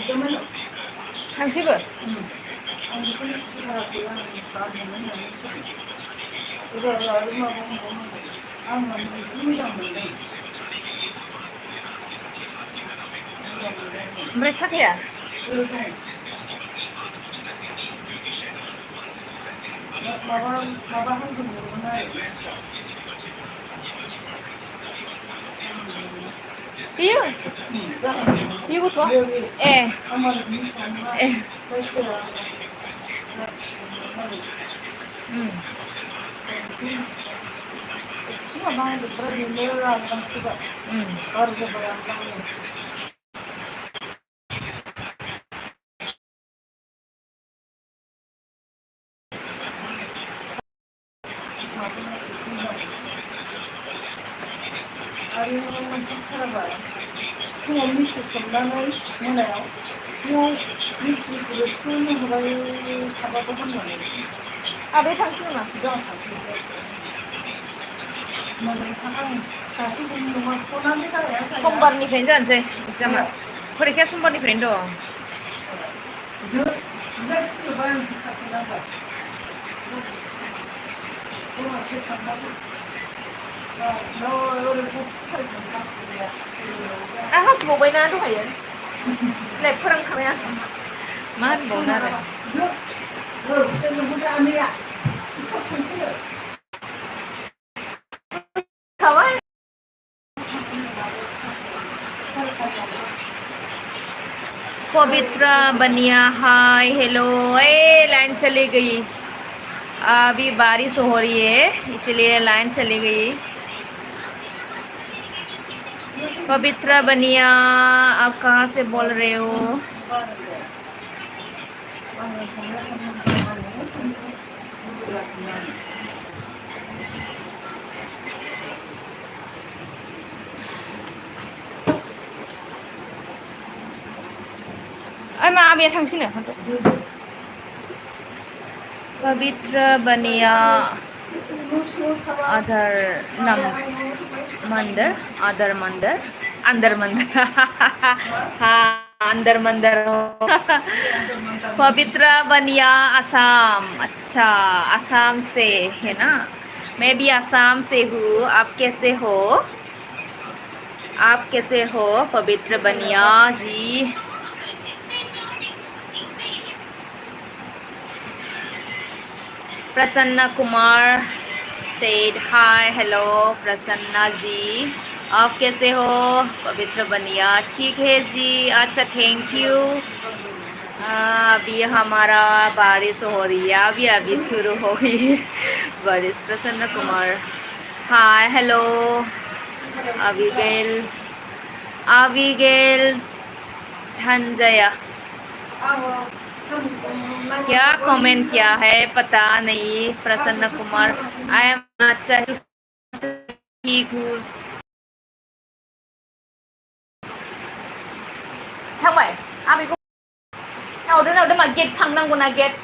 थांसैबो ओमफ्राय साथाया बेयो बे गथ'आ ए ए आबै थांसै नामा समबारनिफ्रायनो जानोसै एग्जामा फरिखाया समबारनिफ्रायनो दं आं हासुबावबायना दहायो लाइक फोरोंखाबाय आं मा होनबावनो आरो खाबाय पवित्रा बनिया हाय हेलो ए लाइन चली गई अभी बारिश हो रही है इसलिए लाइन चली गई पवित्रा बनिया आप कहाँ से बोल रहे हो मा आबैया थांसैनो पवित्रा बनिया आधार नाम मंदिर आधार मंदिर अंदर मंदिर हाँ अंदर मंदिर पवित्रा बनिया असम अच्छा असम से है ना मैं भी असम से हूँ आप कैसे हो Pavitra Baniya ji Prasanna Kumar said hi hello Prasanna ji आप कैसे हो पवित्र बनिया ठीक है जी अच्छा थैंक यू अभी हमारा बारिश हो रही है अभी शुरू हो गई बारिश प्रसन्ना कुमार हाय हेलो अविगेल धनजया क्या कमेंट किया है पता नहीं प्रसन्न कुमार आई एम अच्छा ठीक हूँ थांबाय आबैखौ नावदो मा गेट थांनांगौ ना गेट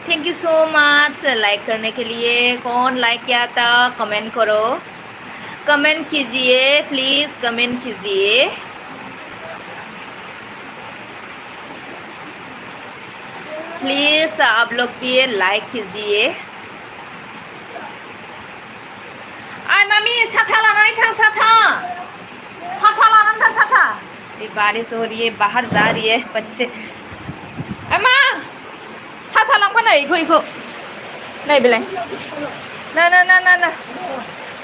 thank you so much like करने के लिए कौन लाइक किया था कमेंट करो कमेंट कीजिए प्लीज कमेंट कीजिए प्लीज आप लोग भी लाइक कीजिए आय मामी साथा लानानै थां साथा लानानै थां साथा ये बारिश हो रही है बाहर जा रही है बच्चे अम्मा साथा लांफानो इखौ नै बेलाय ना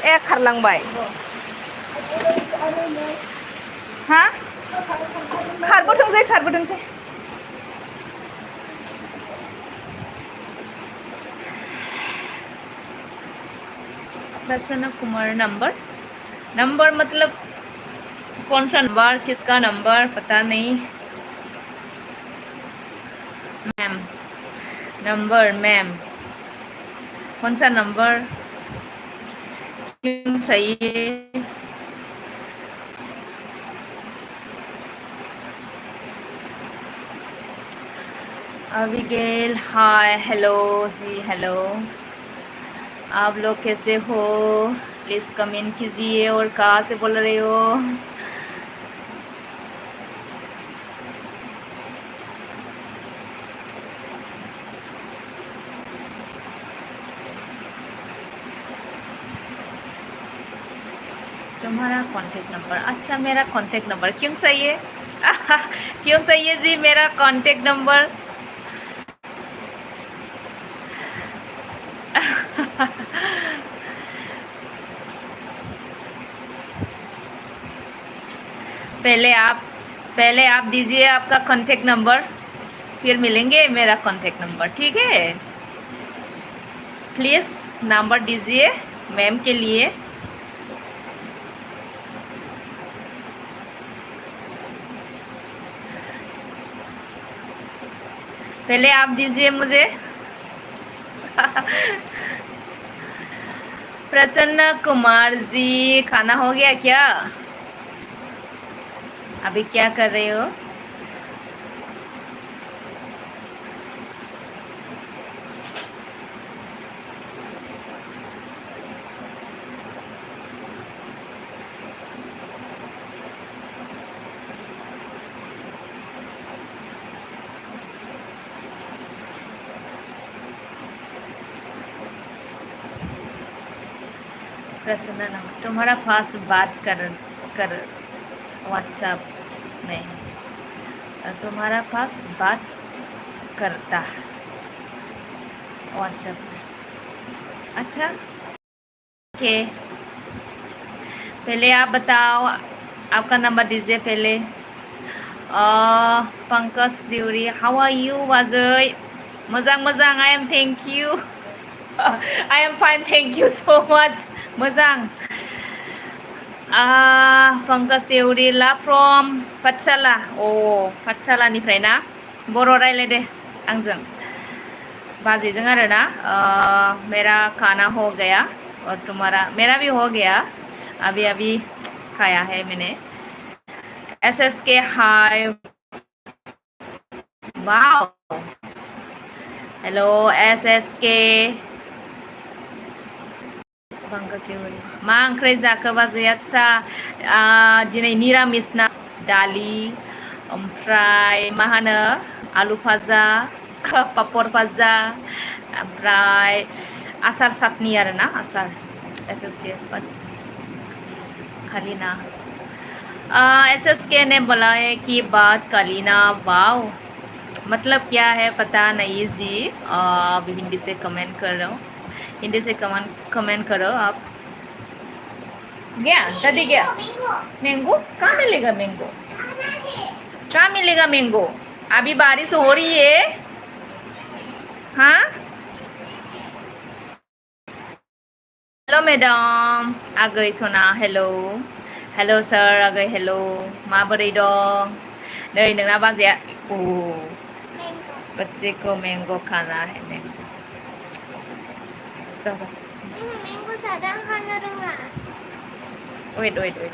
ए खारलांबाय हा खारबोथोंसै प्रसन्न कुमार नंबर मतलब कौन सा नंबर किसका नंबर पता नहीं मैम कौन सा नंबर क्यों सही है अविगेल हाय हेलो जी हेलो आप लोग कैसे हो प्लीज़ कमेंट कीजिए और कहाँ से बोल रहे हो तुम्हारा कॉन्टेक्ट नंबर, अच्छा मेरा कॉन्टेक्ट नंबर क्यों चाहिए? क्यों चाहिए जी मेरा कॉन्टेक्ट नंबर? पहले आप दीजिए आपका कॉन्टेक्ट नंबर, फिर मिलेंगे मेरा कॉन्टेक्ट नंबर, ठीक है? प्लीज़ नंबर दीजिए मैम के लिए। पहले आप दीजिए मुझे। प्रसन्न कुमार जी, खाना हो गया क्या? अभी क्या कर रहे हो? प्रसन्न नाम, तुम्हारा पास बात कर व्हाट्सएप नहीं, तुम्हारा पास बात करता व्हाट्सएप में। अच्छा ओके, पहले आप बताओ, आपका नंबर दीजिए पहले। Pankaj Deuri, how R you बाजै? मोजां मोजां, I am thank you. I am fine, thank you so much. मोजां। पंकज देउरी ला फ्रम पाठशाला। अ पाठशालानिफ्राय ना? बर' रायलायदे आंजों बाजैजों आरो ना। मेरा खाना हो गया और तुम्हारा, मेरा भी हो गया, अभी अभी खाया है मैंने। एस के हाय, वाओ, हेलो एस के। मा ओंख्रि जाखो बाजै? आदसा दिनै निरामिस ना, दालि ओमफ्राय मा होनो आलु भाजा, पापर भाजा, ओमफ्राय आसार चाटनि आरो ना, आसार। एस के कालीना, एस के ने बोला है कि बात कालीना, वाओ, मतलब क्या है पता नहीं जी। अभी हिंदी से कमेंट कर रहा हूँ, हिंदी से कमेंट करो आप। गया दादी गया। मैंगो कहाँ मिलेगा? मैंगो कहाँ मिलेगा? मैंगो अभी बारिश हो रही है। हाँ हेलो मैडम आगै सना, हेलो हेलो सर आगै, हेलो माबोरै दं? नै नोंना बाजैया, ओ बच्चे को मैंगो खाना है। मैंगो मैंगो ज्यादा खाना रोङा। वेट वेट वेट,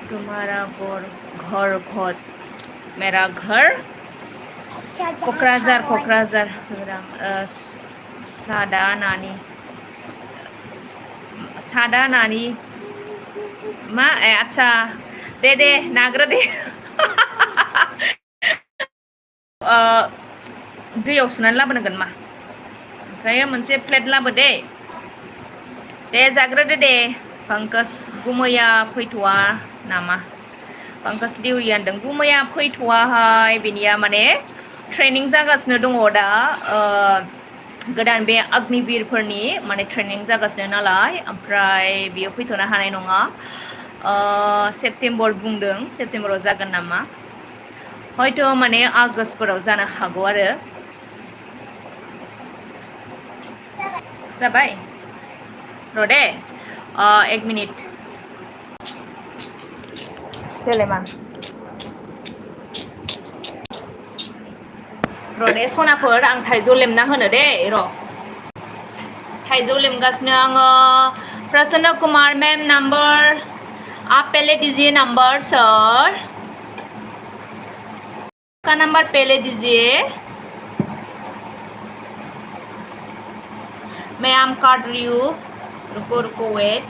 तुम्हारा घर घोट, मेरा घर क'क्राझार, क'क्राझार। सादा नानि मा? आदसा दे नाग्रो दे। दैयाव सुनानै लाबोनांगोन मा, ओमफ्राय मोनसे प्लेट लाबो दे जाग्रोदो दे। पंकज गुमैया फैथ'वा नामा? पंकज देउरि होनदों गुमैया फैथ'वाहाय, बेनिया माने ट्रेनिं जागासिनो दङ दा, गोदान बे अग्निबिरफोरनि माने ट्रेनिं जागासिनो नालाय, ओमफ्राय बेयो फैथ'नो हानाय नङा। सेप्तेम्बर बुंदों, सेप्तेम्बराव जागोन नामा, हयथ' माने आगष्टफोराव जानो हागौ आरो। जाबाय र' दे, 1 मिनिट देलायमा र' दे सनाफोर, आं थाइजौ लेमना होनो दे, र' थाइजौ लेमगासिनो आङो। प्रसन्न कुमार मैम नंबर आप पहले दीजिए नंबर सर, का नंबर पहले दीजिए, मैं आम काट रही हूँ, रुको रुको weight.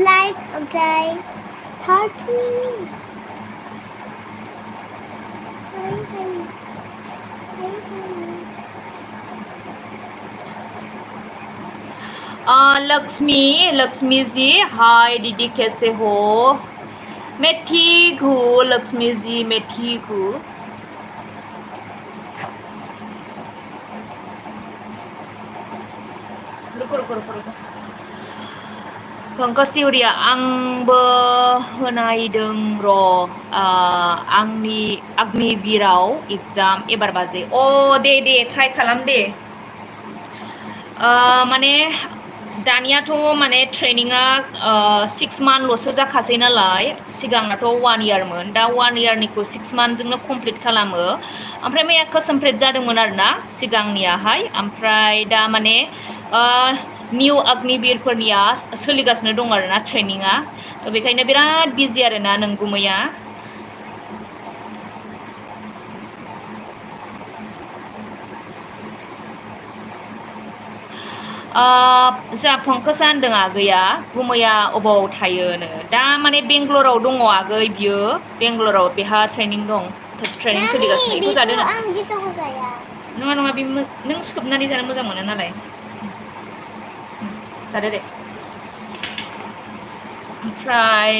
Like okay 30. Lakshmi ji हाय दीदी कैसे हो मैं ठीक हूँ लक्ष्मी जी मैं ठीक हूँ रुको रुको रुको रुको पंकज तिवरिया आंबो होनायदों र' आंनि अग्निवीराव एग्जाम एबार बाजे दे ट्राइ खालाम दे माने दानियाथ' माने ट्रेनिंआ 6 मान्थल'सो जाखासै नालाय सिगांनाथ' 1 इयारमोन दा 1 इयारनिखौ 6 मान्थजोंनो कमप्लिट खालामो ओमफ्राय मैया कमप्लिट जादोंमोन आरोना सिगांनियाहाय ओमफ्राय दा माने निउ अग्निवीरफोरनिया सोलिगासिनो दं आरोना ट्रेनिंआ थ' बेखायनो बिराद बिजि आरोना नोंगुमैया जा पंकजा होनदों आगैया गुमैया अबाव थायोनो दा माने बेंगलराव दङ आगै बियो बेंगलराव बेहा ट्रेनिं दं ट्रेनिं सोलिगासिनो बेखौ जादों ना आं गेसावखौ जाया नङा नङा बे नों सोबनानै जानो मोजां मोनो नालाय जादो दे ओमफ्राय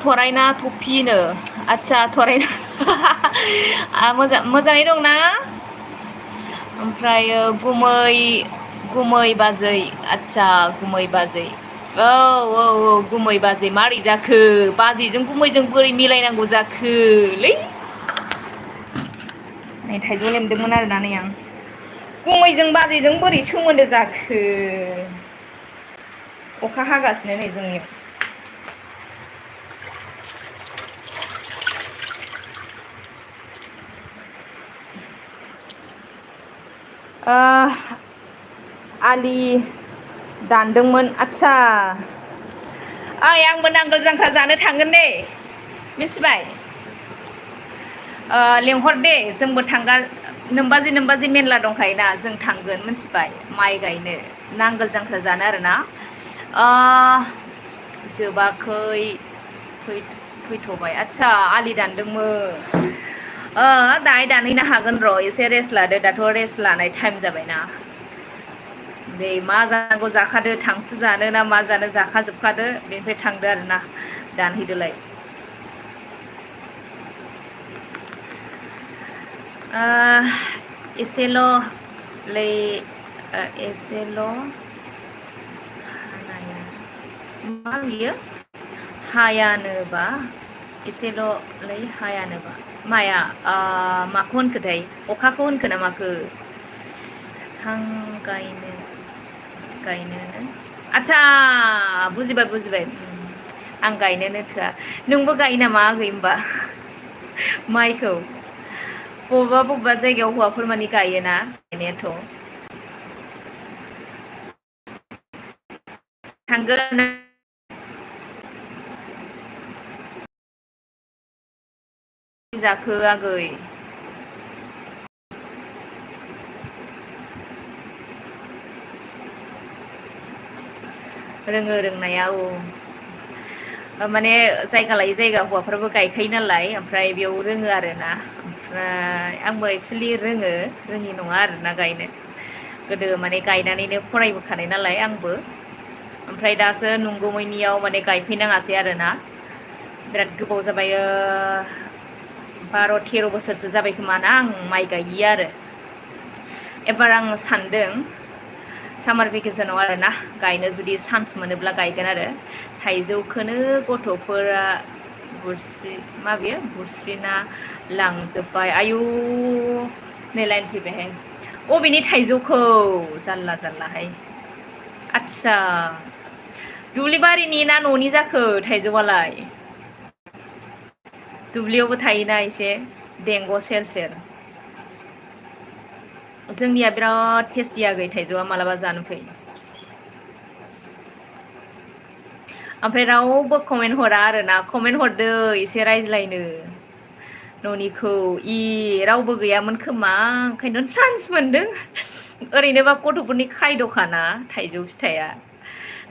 थरायना टफिनो आदसा थरायना मोजाङै दंना ओमफ्राय गुमै बाजै आदसा गुमै बाजै औ गुमै बाजै मारै जाखो बाजैजों गुमैजों बोरै मिलायनांगौ जाखोलै नै थाइजौ लेमदोंमोन आरोना नै आं गुमैजों बाजैजों बोरै सोमोन्दो जाखो अखा हागासिनो नै जोंनियाव आलि दानदोंमोन आदसा आंबो नांगोल जांख्रा जानो थांगोन दे मिथिबाय लेंहर दे जोंबो थांगोन नोमबाजै मेरला दंखायोना जों थांगोन मिथिबाय माइ गायनो नांगोल जांख्रा जानो आरोना जोबाखै फैथ'बाय आदसा आलि दानदोंमोन दाहाय दानहैनो हागोन र' एसे रेस्ट लादो दाथ' रेस्ट लानाय टाइम जाबायना दे मा जानांगौ जाखादो थांफु जानो ना मा जानो जाखाजोबखादो बेनिफ्राय थांदो आरोना दानहैदोलाय एसेल' मा बियो हायानोबा एसेल'लै हायानोबा माया माखौ होनखोथाय अखाखौ होनखो ना माखो हां गायनोनो आदसा बुजिबाय आं गायनोनो थोआ नोंबो गायो नामा आगै होमबा माइखौ बबेबा जायगायाव हौवाफोर मानि गायोना गायनायाथ' थांगोन जाखो आगै रोङो रोंनाया माने जायगा लायै जायगा हौवाफ्राबो गायखायो नालाय ओमफ्राय बेयाव रोङो आरोना ओमफ्राय आंबो एक्सुवेलि रोङि नङा आरोना गायनो गोदो माने गायनानैनो फरायबोखानाय नालाय आंबो ओमफ्राय दासो नंगुमैनियाव माने गायफैनाङासै आरोना बिराद गोबाव जाबाय 12-13 बोसोरसो जाबाय खोमा ना आं माइ गायिया आरो एबार आं सानदों सामार भेकेसनाव आरोना गायनो जुदि चान्स मोनोब्ला गायगोन आरो थाइजौखौनो गथ'फोरा बुस्रिना लांजोब्बाय आयु नै लाइन फैबायहाय अबेनि थाइजौखौ जारलाहाय आदसा दुब्लिबारिनि ना न'नि जाखो थाइजौआलाय दुब्लियावबो थायोना एसे देंग' सेर सेर जोंनिया बिराद टेस्टि आगै थाइजौआ मालाबा जानो फै ओमफ्राय रावबो कमेन्ट हरा आरोना कमेन्ट हरदो एसे रायज्लायनो न'निखौ रावबो गैयामोन खोमा ओंखायनो चान्स मोनदों ओरैनोबा गथ'फोरनि खायद'खाना थाइजौ फिथाइया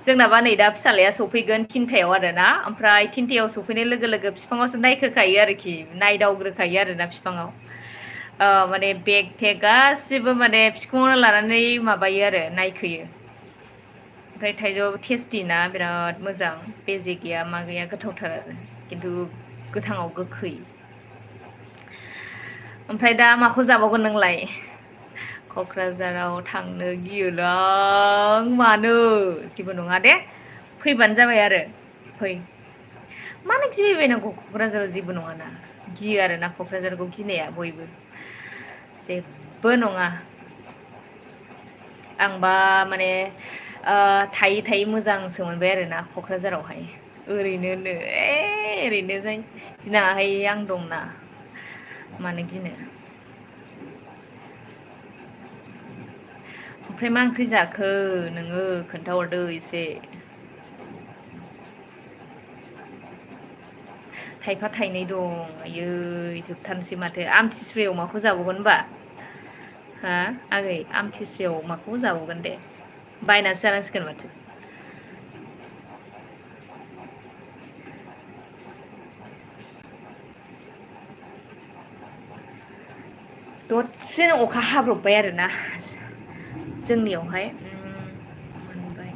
जोंनाबा नै दा फिसालाया सफैगोन 3टायाव आरोना ओमफ्राय 3टायाव सफैनाय लोगो लोगो बिफाङावसो नायखोखायो आरोखि नायदावग्रोखायो आरोना बिफाङाव माने बेग थेग गासिबो माने बिखुङावनो लानानै माबायो आरो नायखोयो। ओमफ्राय थाइजौआबो टेस्टि ना बिराद मोजां बेजे गैया मा गैया गोथावथार आरो खिन्थु गोथाङाव गोखै। ओमफ्राय दा माखौ जाबावगोन नोंलाय? क'क्राझाराव थांनो गियोलां मानो जेबो नङा दे फैबानो जाबाय आरो फै। मानो गिबायबायनांगौ क'क्राझाराव जेबो नङाना गियो आरोना क'क्राझारखौ गिनाया बयबो जेबो नङा। आंबा माने थायै थायै मोजांसो मोनबाय आरोना क'क्राझारावहाय ओरैनोनो ओरैनो जाय गिनाङाहाय आं दंना मानो गिनो। ओमफ्राय मा ओंख्रि जाखो नोङो खोन्थाहरदो एसे। थाइफा थाइनै दं आयै जोबथारनोसै माथो आमथिसुवायाव माखौ जाबावगोन होनबा हा आगै आमथिसुवायाव माखौ जाबावगोन दे बायनासो जानांसिगोन माथो। दसेनो अखा हाब्रबबाय आरोना जोंनियावहाय मोनबाय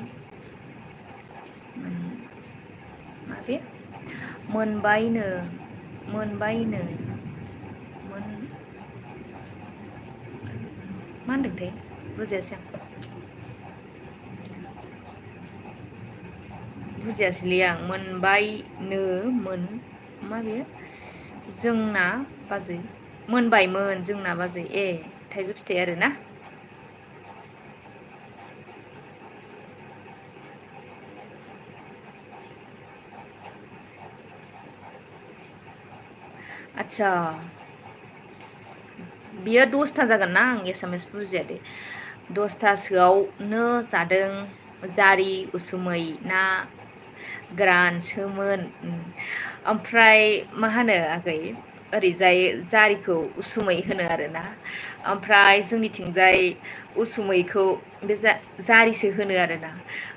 माबे मोनबायनो मोनबायनो मोन मा होनदोंथाय बुजियासै आं बुजियासैलै आं मोनबायनो मोन मा बेयो जोंना बाजै मोनबायमोन जोंना बाजै ए थाइजौ फिथाइ आरोना आदसा बियो 10था जागोन ना आं एसामिस बुजिया दे 10थासोआवनो जादों जारि उसुमै ना गोरानसोमोन ओमफ्राय मा होनो आगै ओरैजाय जारिखौ उसुमै होनो आरोना ओमफ्राय जोंनिथिंजाय उसुमैखौ बे जारिसो होनो आरोना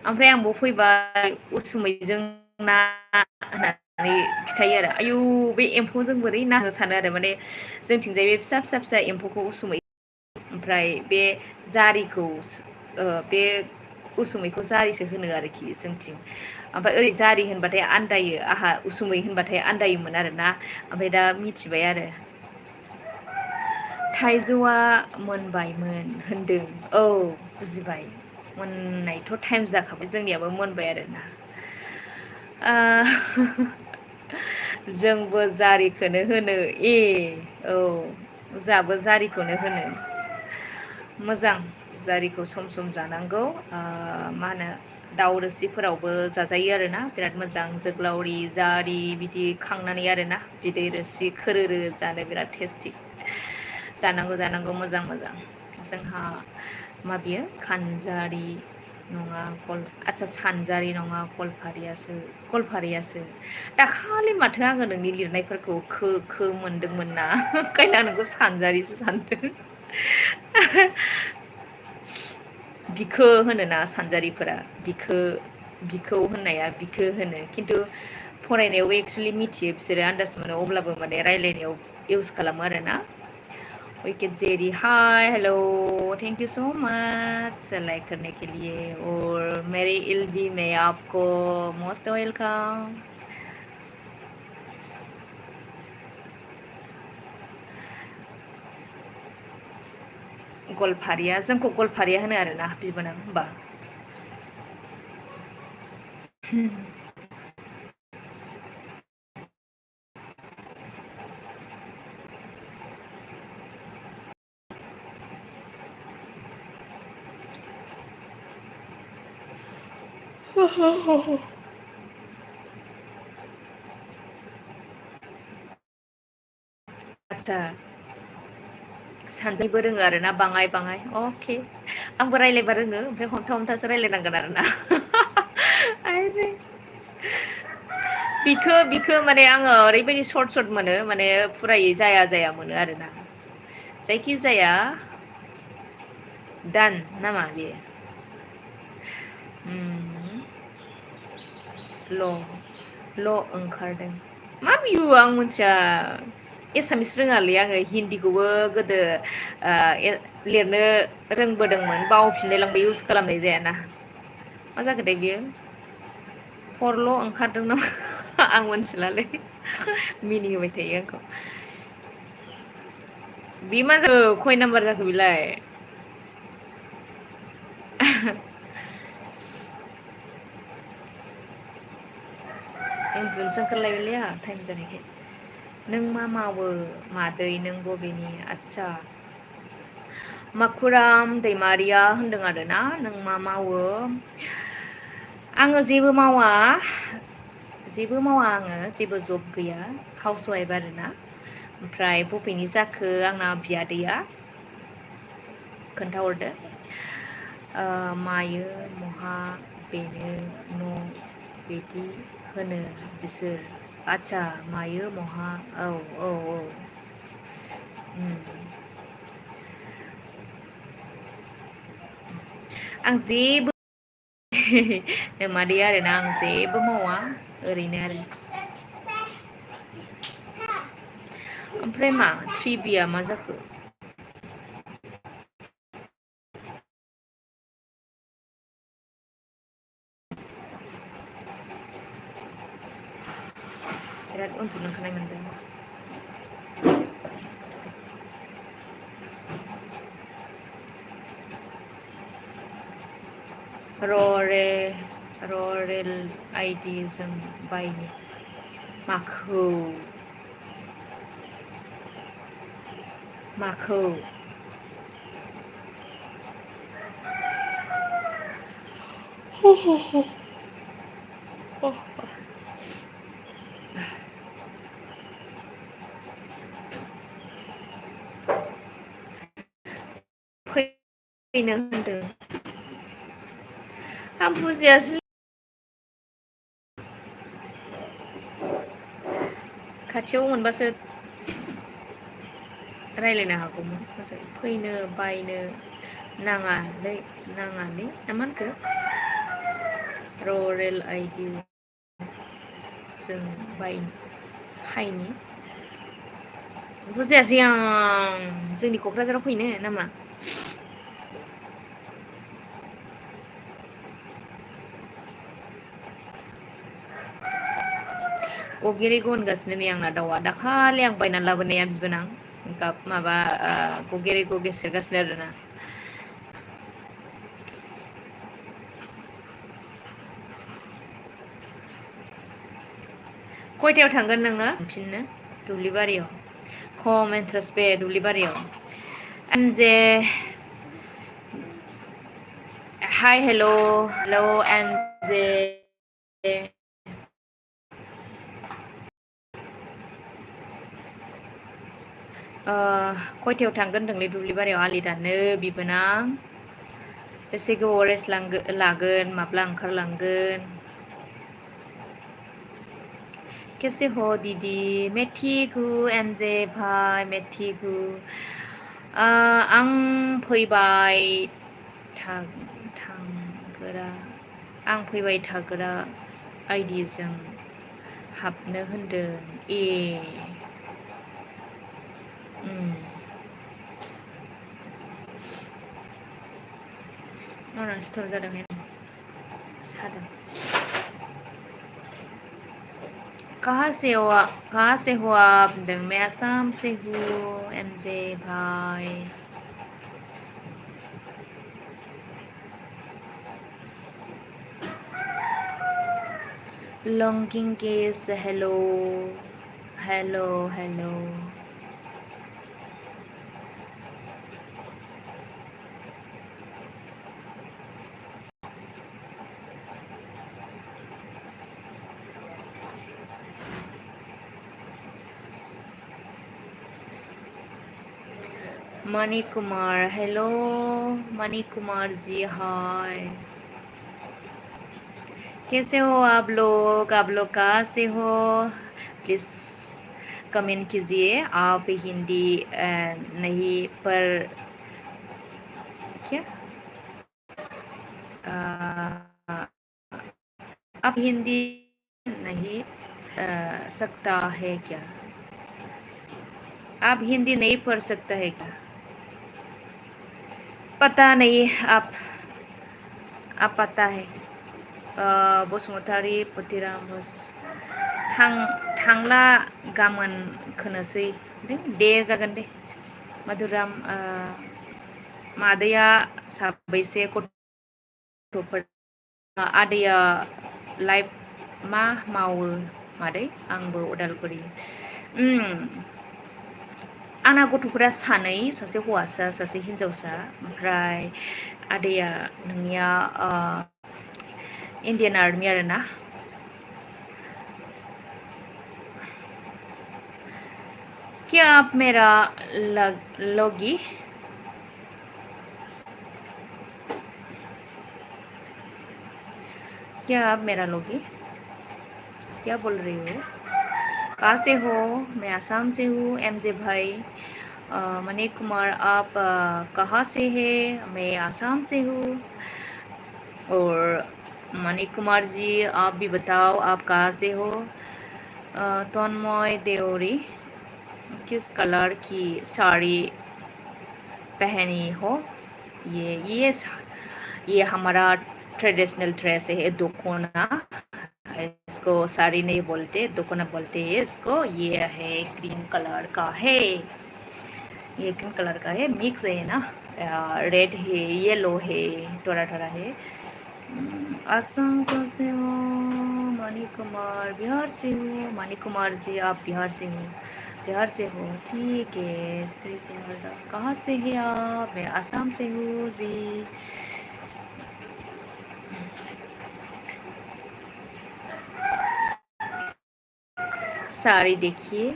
ओमफ्राय आंबो फैबाय उसुमैजों ना होननानै खिथायो आरो आयु बे एम्फौजों बोरै ना होनो सानो आरो माने जोंथिंजाय बे फिसा फिसा फिसा एम्फौखौ उसुमै ओमफ्राय बे जारिखौ बे उसुमैखौ जारिसो होनो आरोखि जोंथिं ओमफ्राय ओरै जारि होनबाथाय आन्दायो आंहा उसुमै होनबाथाय आन्दायोमोन आरोना ओमफ्राय दा मिथिबाय आरो थाइजौआ मोनबायमोन होनदों औ बुजिबाय मोननायथ' टाइम जाखाबाय जोंनियाबो मोनबाय आरोना जोंबो जारिखौनो होनो ए औ जोहाबो जारिखौनो होनो मोजां जारिखौ सम सम जानांगौ मा होनो दाउ रोसिफोरावबो जाजायो आरोना बिराद मोजां जोग्लावरि जारि बिदि खांनानै आरोना बिदै रोसि खोरोरो जानो बिराद टेस्टि जानांगौ जानांगौ मोजां मोजां जोंहा माबियो खानजारि नङा आदसा सानजारि नङा गवालपारियासो दाखालि माथो आङो नोंनि लिरनायफोरखौ खो मोनदोंमोन ना ओंखायनो आं नोंखौ सानजारिसो सानदों बिखो होनोना सानजारिफोरा बिखौ होननाया बिखो होनो खिन्थु फरायनायावबो एक्सुेलि मिथियो बिसोरो आन्दाज मोनो अब्लाबो माने रायलायनायाव इउस खालामो आरोना wicket Jerry hi hello thank you so much like करने के लिए और मेरी इल्बी में आपको मोस्ट वेलकम। गवालपारिया जोंखौ गवालपारिया होनो आरोना बिबोनां होमबा आदसा सानजारिबो रोङो आरोना बाङाय अके आंबो रायज्लायबा रोङो ओमफ्राय हमथा हमथासो रायज्लायनांगोन आरोना आरे बिखो माने आङो ओरैबायदि सर्ट मोनो माने फुरायै जाया मोनो आरोना जायखि जाया दान नामा बेयो ल' ओंखारदों मा बिहु आं मिथिया एसामिस रोङालै आङो हिन्दीखौबो गोदो लिरनो रोंबोदोंमोन बावफिनलाय लांबाय इउस खालामनाय जायाना मा जाखोथाय बियो फरल' ओंखारदों नामा आं मोनथिलालै मिनि होबाय थायो आंखौ बे मा जाखो खय नाम्बार जाखो बेलाय उन्दुनोसो ओंखारलायबायलै आंहा टाइम जानायखाय नों मा मावो मादै नों बबेनि आदसा माखुराम दैमारिया होनदों आरोना नों मा मावो आङो जेबो मावा आङो जेबो जब गैया हाउस वाइफ आरोना ओमफ्राय बबेनि जाखो आंना बियादैया खोन्थाहरदो मायो महा बेनो न' बिदि होनो बिसोर आदसा मायो महा औ औ औ आं जेबो मादै आरोना आं जेबो मावा ओरैनो आरो ओमफ्राय मा ट्रिबिया मा जाखो बिराद उन्दुनो ओंखारनाय मोनदों ररेल आइडि जों बायनो माखौ फैनो होनदों आं बुजियासै खाथियाव मोनबासो रायज्लायनो हागौमोन फैनो बायनो नाङालै ना मा होनखो ररेल आइडि जों हायनि बुजायासै आं जोंनि क'क्राझाराव फैनो नामा गगेरेग होनगासिनो नै आंना दाउआ दाखालि आं बायनानै लाबोनाया बिबोनां माबा गगेरे गगे सेरगासिनो आरोना खयथायाव थांगोन नोङो थांफिननो दुब्लि बारियाव खम इन्टारेस्ट बे दुब्लि बारियाव जे हाय हेल' एम जे खयथायाव थांगोन होनदोंलै दुब्लि बारियाव आलि दाननो बिबोनां बेसे गोबाव रेस्ट लागोन माब्ला ओंखारलांगोन कैसे हो दीदी मैं ठीक हूँ एमजे भाई मैं ठीक हूँ आं फैबाय थाग्रा आइडिजों हाबनो होनदों ए आंना सिथर जादों सादों कहाँ से हो आप मैं आसाम से हूँ एमजे भाई लॉन्गिंग केस hello Mani Kumar hello Mani Kumar ji hi कैसे हो आप लोग कहाँ से हो प्लीज़ कमेंट कीजिए आप हिंदी नहीं पर क्या आप हिंदी नहीं सकता है क्या आप हिंदी नहीं पढ़ सकता है क्या? पता नहीं आप पता है बसुमतारी पतिराम बस थांला गामोन खोनोसै दे जागोन दे मधुराम मादैया साबैसे गथ'फोर आदैया लाइफ मा मावो मादै आंबो उदालगुरि आंना गथ'फोरा सानै सासे हौवासा सासे हिन्जावसा ओमफ्राय आदैया नोंनिया इण्डियान आर्मि आरोना क्या आप मेरा लोगी क्या आप मेरा लोगी क्या बोल रही हो कहाँ से हो मैं आसाम से हूँ एमजे भाई मनीष कुमार आप कहाँ से हैं मैं आसाम से हूँ और मनीष कुमार जी आप भी बताओ आप कहाँ से हो तन्मय देवरी किस कलर की साड़ी पहनी हो ये हमारा ट्रेडिशनल ड्रेस है दोकोना इसको साड़ी नहीं बोलते दोकोना बोलते हैं इसको ये है ग्रीन कलर का है ये ग्रीन कलर का है मिक्स है ना रेड है येलो है थोड़ा थोड़ा है असम से हो मणि कुमार बिहार से हो मणि कुमार जी आप बिहार से हो ठीक है स्त्री कहाँ से हैं आप मैं असम से हूँ जी साड़ी देखिए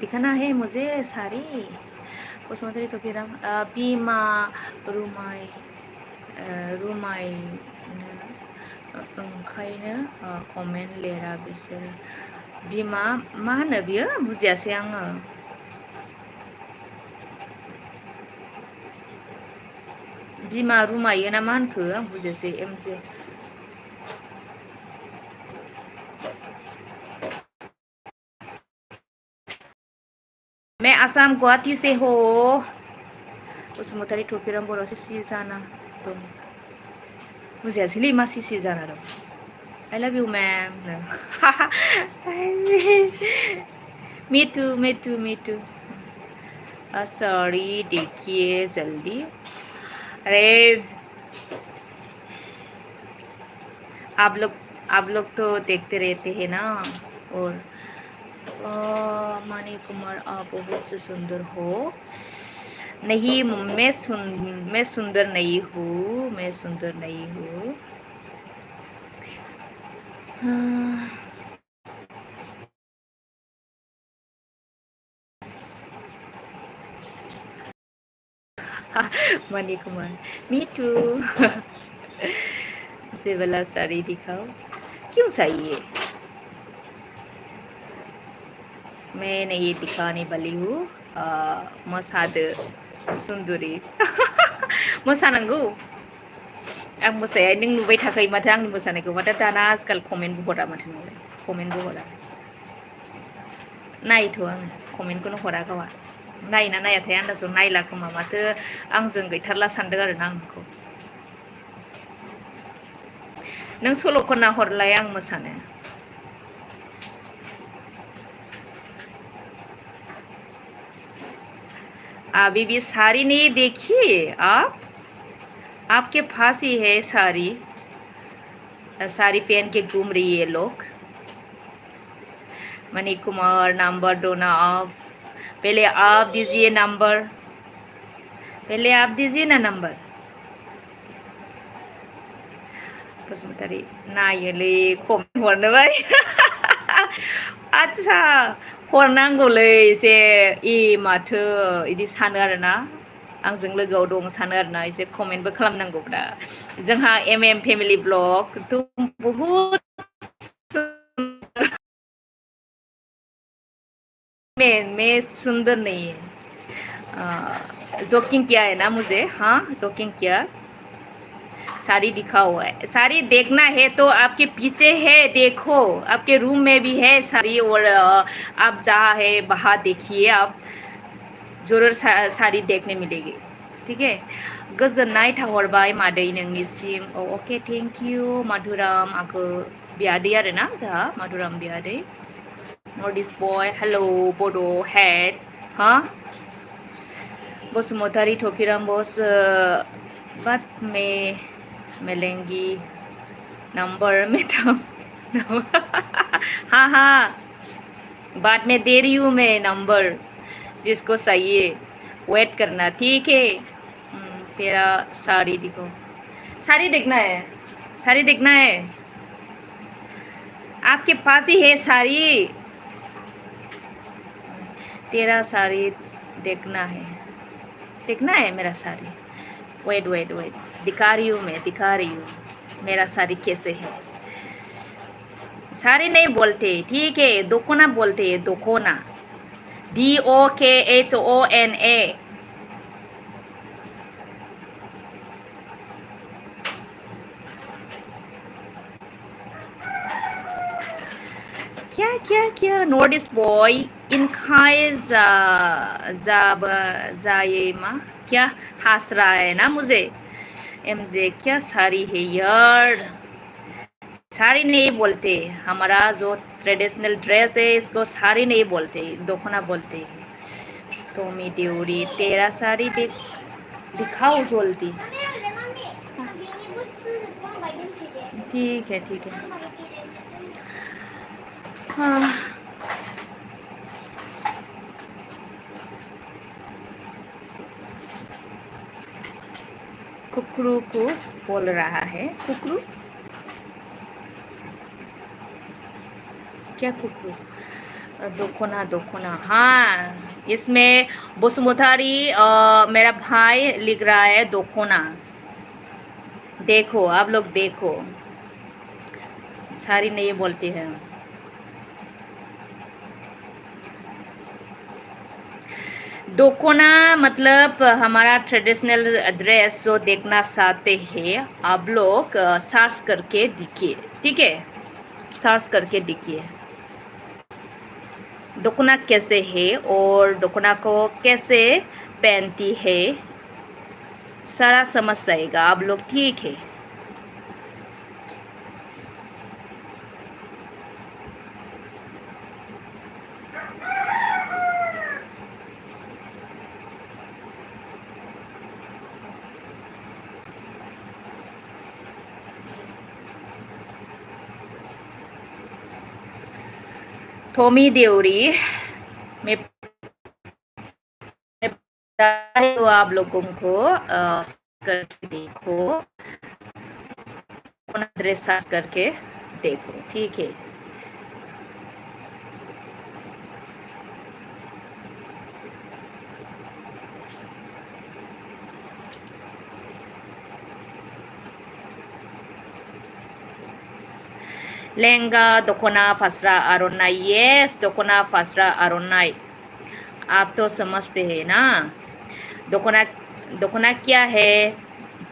दिखाना है मुझे साड़ी बसुमतारी तो फिर बीमा रुमायनो ओंखायनो कमेन्ट लिरा बिसोरो बिमा मा होनो बियो बुजियासै आङो बिमा रुमायो ना मा होनखो आं बुजियासै एमजे मैं आसाम गुवाहाटी से हो बसुमतारी टोपीराम बर' सिसि जाना दं बुजियासैलै मा सिसि जाना दं I love you ma'am me too sorry देखिए जल्दी अरे आप लोग तो देखते रहते हैं ना और मणि कुमार आप बहुत सुंदर हो नहीं मैं सुंदर नहीं हूँ मैं सुंदर नहीं हूँ मणि कुमार मी टू से वाला साड़ी दिखाओ क्यों चाहिए मैं नहीं दिखाने वाली हूँ मोसादो सुंदरी मोसानांगौ आं मोसाया नों नुबाय थाखायो माथो आंनि मोसानायखौ माथो दाना आजकाल कमेन्टबो हरा माथो नोंलाय कमेन्टबो हरा नायथ' आङो कमेन्टखौनो हरा गावा नायना नायाथाय आन्दासाव नायला खोमा माथो आंजों गैथारला सानदों आरोना आं नोंखौ नों सल' खनना हरलाय आं मोसानो अभी भी साड़ी नहीं देखिए आप आपके पास ही है साड़ी साड़ी पहन के घूम रही है लोग मणि कुमार नंबर दो ना आप पहले आप दीजिए नंबर पहले आप दीजिए ना नंबर बसुमतारी नायोलै कमेन्ट हरनोबाय आदसा हरनांगौलै एसे माथो इदि सानो आरोना आंजों लोगोआव दं सानो आरोना एसे कमेन्टबो खालामनांगौब्रा जोंहा फेमिलि ब्लग बहुत मैं सुंदर नहीं है जोकिंग किया है ना मुझे हाँ जोकिंग किया साड़ी दिखा हुआ है। साड़ी देखना है तो आपके पीछे है, देखो आपके रूम में भी है साड़ी। और आप जहाँ है वहाँ देखिए, आप जरूर साड़ी देखने मिलेगी। ठीक है, गोजोननाय थाहरबाय मादै नोंनिसिम। Okay thank you Madhuram. आंखौ बियादै आरो ना जोंहा माधुराम बियादै। नर्थ इस्ट बय हेलो बड' हेड हा बसुमतारी थफिराम बस बाट मेलेंगी नंबर मैडम। हाँ हाँ, बाद में दे रही हूँ मैं नंबर, जिसको चाहिए वेट करना। ठीक है। तेरा साड़ी दिखो, साड़ी देखना है, साड़ी देखना है, आपके पास ही है साड़ी। तेरा साड़ी देखना है, देखना है मेरा साड़ी। वेट वेट वेट, दिखा रही हूँ मैं, दिखा रही हूँ मेरा साड़ी कैसे है। साड़ी नहीं बोलते, ठीक है, दोकोना बोलते हैं, दोकोना। DOKHONA। क्या क्या क्या नॉर्थ ईस्ट बॉय इनखाए जाब जाये मा क्या हंस रहा है ना मुझे। एमजे क्या साड़ी है यार, साड़ी नहीं बोलते, हमारा जो ट्रेडिशनल ड्रेस है इसको साड़ी नहीं बोलते, दोखना बोलते हैं। तो मी देउरी तेरा साड़ी दिखाओ जल्दी। ठीक है ठीक है। हाँ, कुकरू को बोल रहा है, कुकरू क्या कुकरू। दोखना दोखना, हाँ इसमें बसुमतारी मेरा भाई लिख रहा है दोखना। देखो आप लोग देखो, साड़ी नहीं बोलते हैं। दोकोना मतलब हमारा ट्रेडिशनल ड्रेस जो देखना चाहते हैं आप लोग सर्च करके देखिए। ठीक है, सर्च करके देखिए दोकोना कैसे है और दोकोना को कैसे पहनती है, सारा समझ जाएगा आप लोग। ठीक है, थोमी देउरी मैं बता रही हूँ आप लोगों को, करके देखो, अपना ड्रेस सर्च करके देखो। ठीक है, लहंगा दोकोना फास्रा आरनाई, यस दोकोना फास्रा आरनाई, आप तो समझते हैं ना। दोकोना दोकोना क्या है,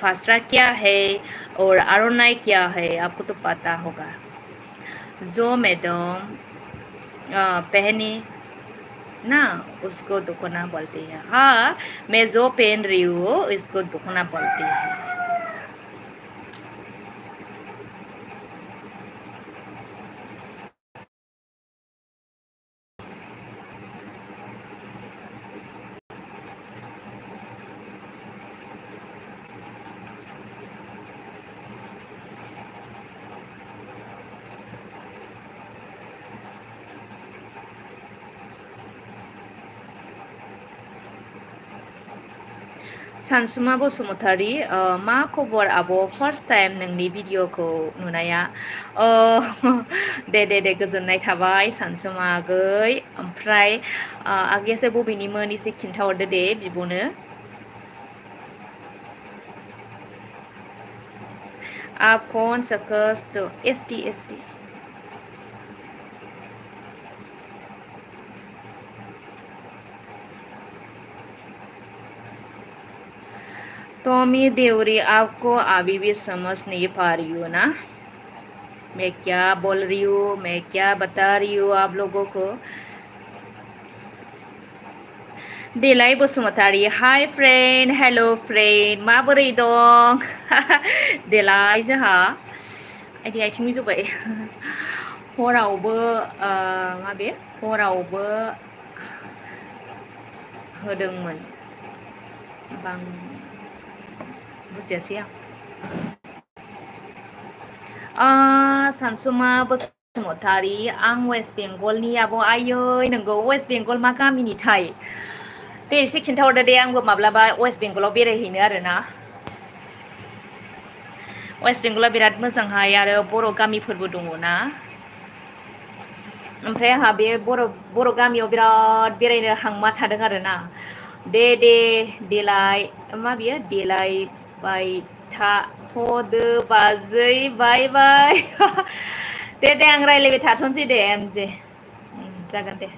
फास्रा क्या है और आरनाई क्या है, आपको तो पता होगा। जो मैडम पहनी ना उसको दुखना बोलती है। हाँ, मैं जो पहन रही हूँ इसको दुखना बोलती है। सानसुमा बसुमतारी मा खबर आब', फार्स्ट टाइम नोंनि भिडिअखौ नुनाया। दे गोजोननाय थाबाय सानसुमा आगै। ओमफ्राय आगैयासो बबेनिमोन एसे खिन्थाहरदो दे बिब'नो। आप कौन सा कास्ट, एसटी। टॉमी देवरी आपको अभी भी समझ नहीं पा रही हूँ ना, मैं क्या बोल रही हूँ, मैं क्या बता रही हूँ आप लोगों को। देलाय बसुमतारी हाय फ्रेंड, हेल' फ्रेंड, माबोरै दं? देलाय जोंहा आइथिं आथिं मिजौबाय हरावबो माबे हरावबो होदोंमोन बां बुजियासै आं सानसुमा बसुमतारी, आं वेस्ट बेंगलनि आब' आयै नोंगौ वेस्ट बेंगल मा गामिनिथाय दे एसे खिन्थाहरदो दे, आंबो माब्लाबा वेस्ट बेंगलाव बेरायहैनो आरोना। वेस्ट बेंगलाव बिराद मोजांहाय आरो बर' गामिफोरबो दङ ना, ओमफ्राय आंहा बे बर' गामियाव बिराद बेरायनो हांमा थादों आरोना। दे देलाय मा बियो देलायबाय थाथ'दो बाजै बाय बाय दे आं रायज्लायबाय थाथ'नोसै दे एमजे जागोन दे।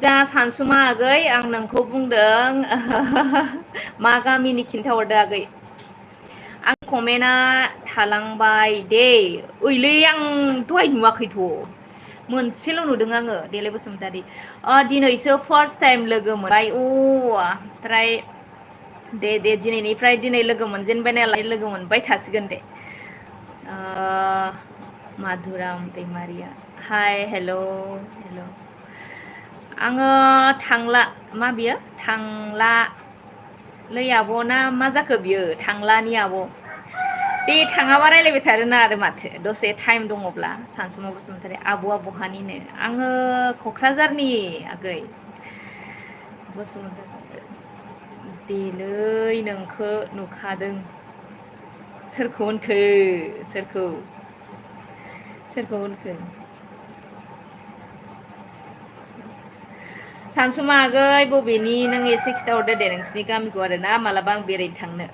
जा सानसुमा आगै आं नोंखौ बुंदों मा गामिनि खिन्थाहरदो आगै। आं कमेन्टआ थालांबाय दे ओइलै आं दहाय नुवाखैथ' मोनसेल' नुदों आङो देलाय बसुमतारी दिनैसो फार्स्ट टाइम लोगो मोनबाय ओमफ्राय दे दिनै लोगो मोनजेनबाय नालाय लोगो मोनबाय थासिगोन दे। माधुराम दैमारिया हाय हेल' आङो थांला मा बियो थांला लै आब' ना मा जाखो बियो थांलानि आब' दे थाङाबा रायज्लायबाय थादो ना आरो माथो दसे टाइम दङब्ला। सानसुमा बसुमतारी आब'आ बहानिनो? आङो क'क्राझारनि आगै बसुमतारी देलै नोंखो नुखादों। सोरखौ होनखो सोरखौ होनखो? सानसुमा आगै बबेनि नों एसे खिथाहरदो दे नोंसिनि गामिखौ आरोना, मालाबा आं बेरायनो थांनो।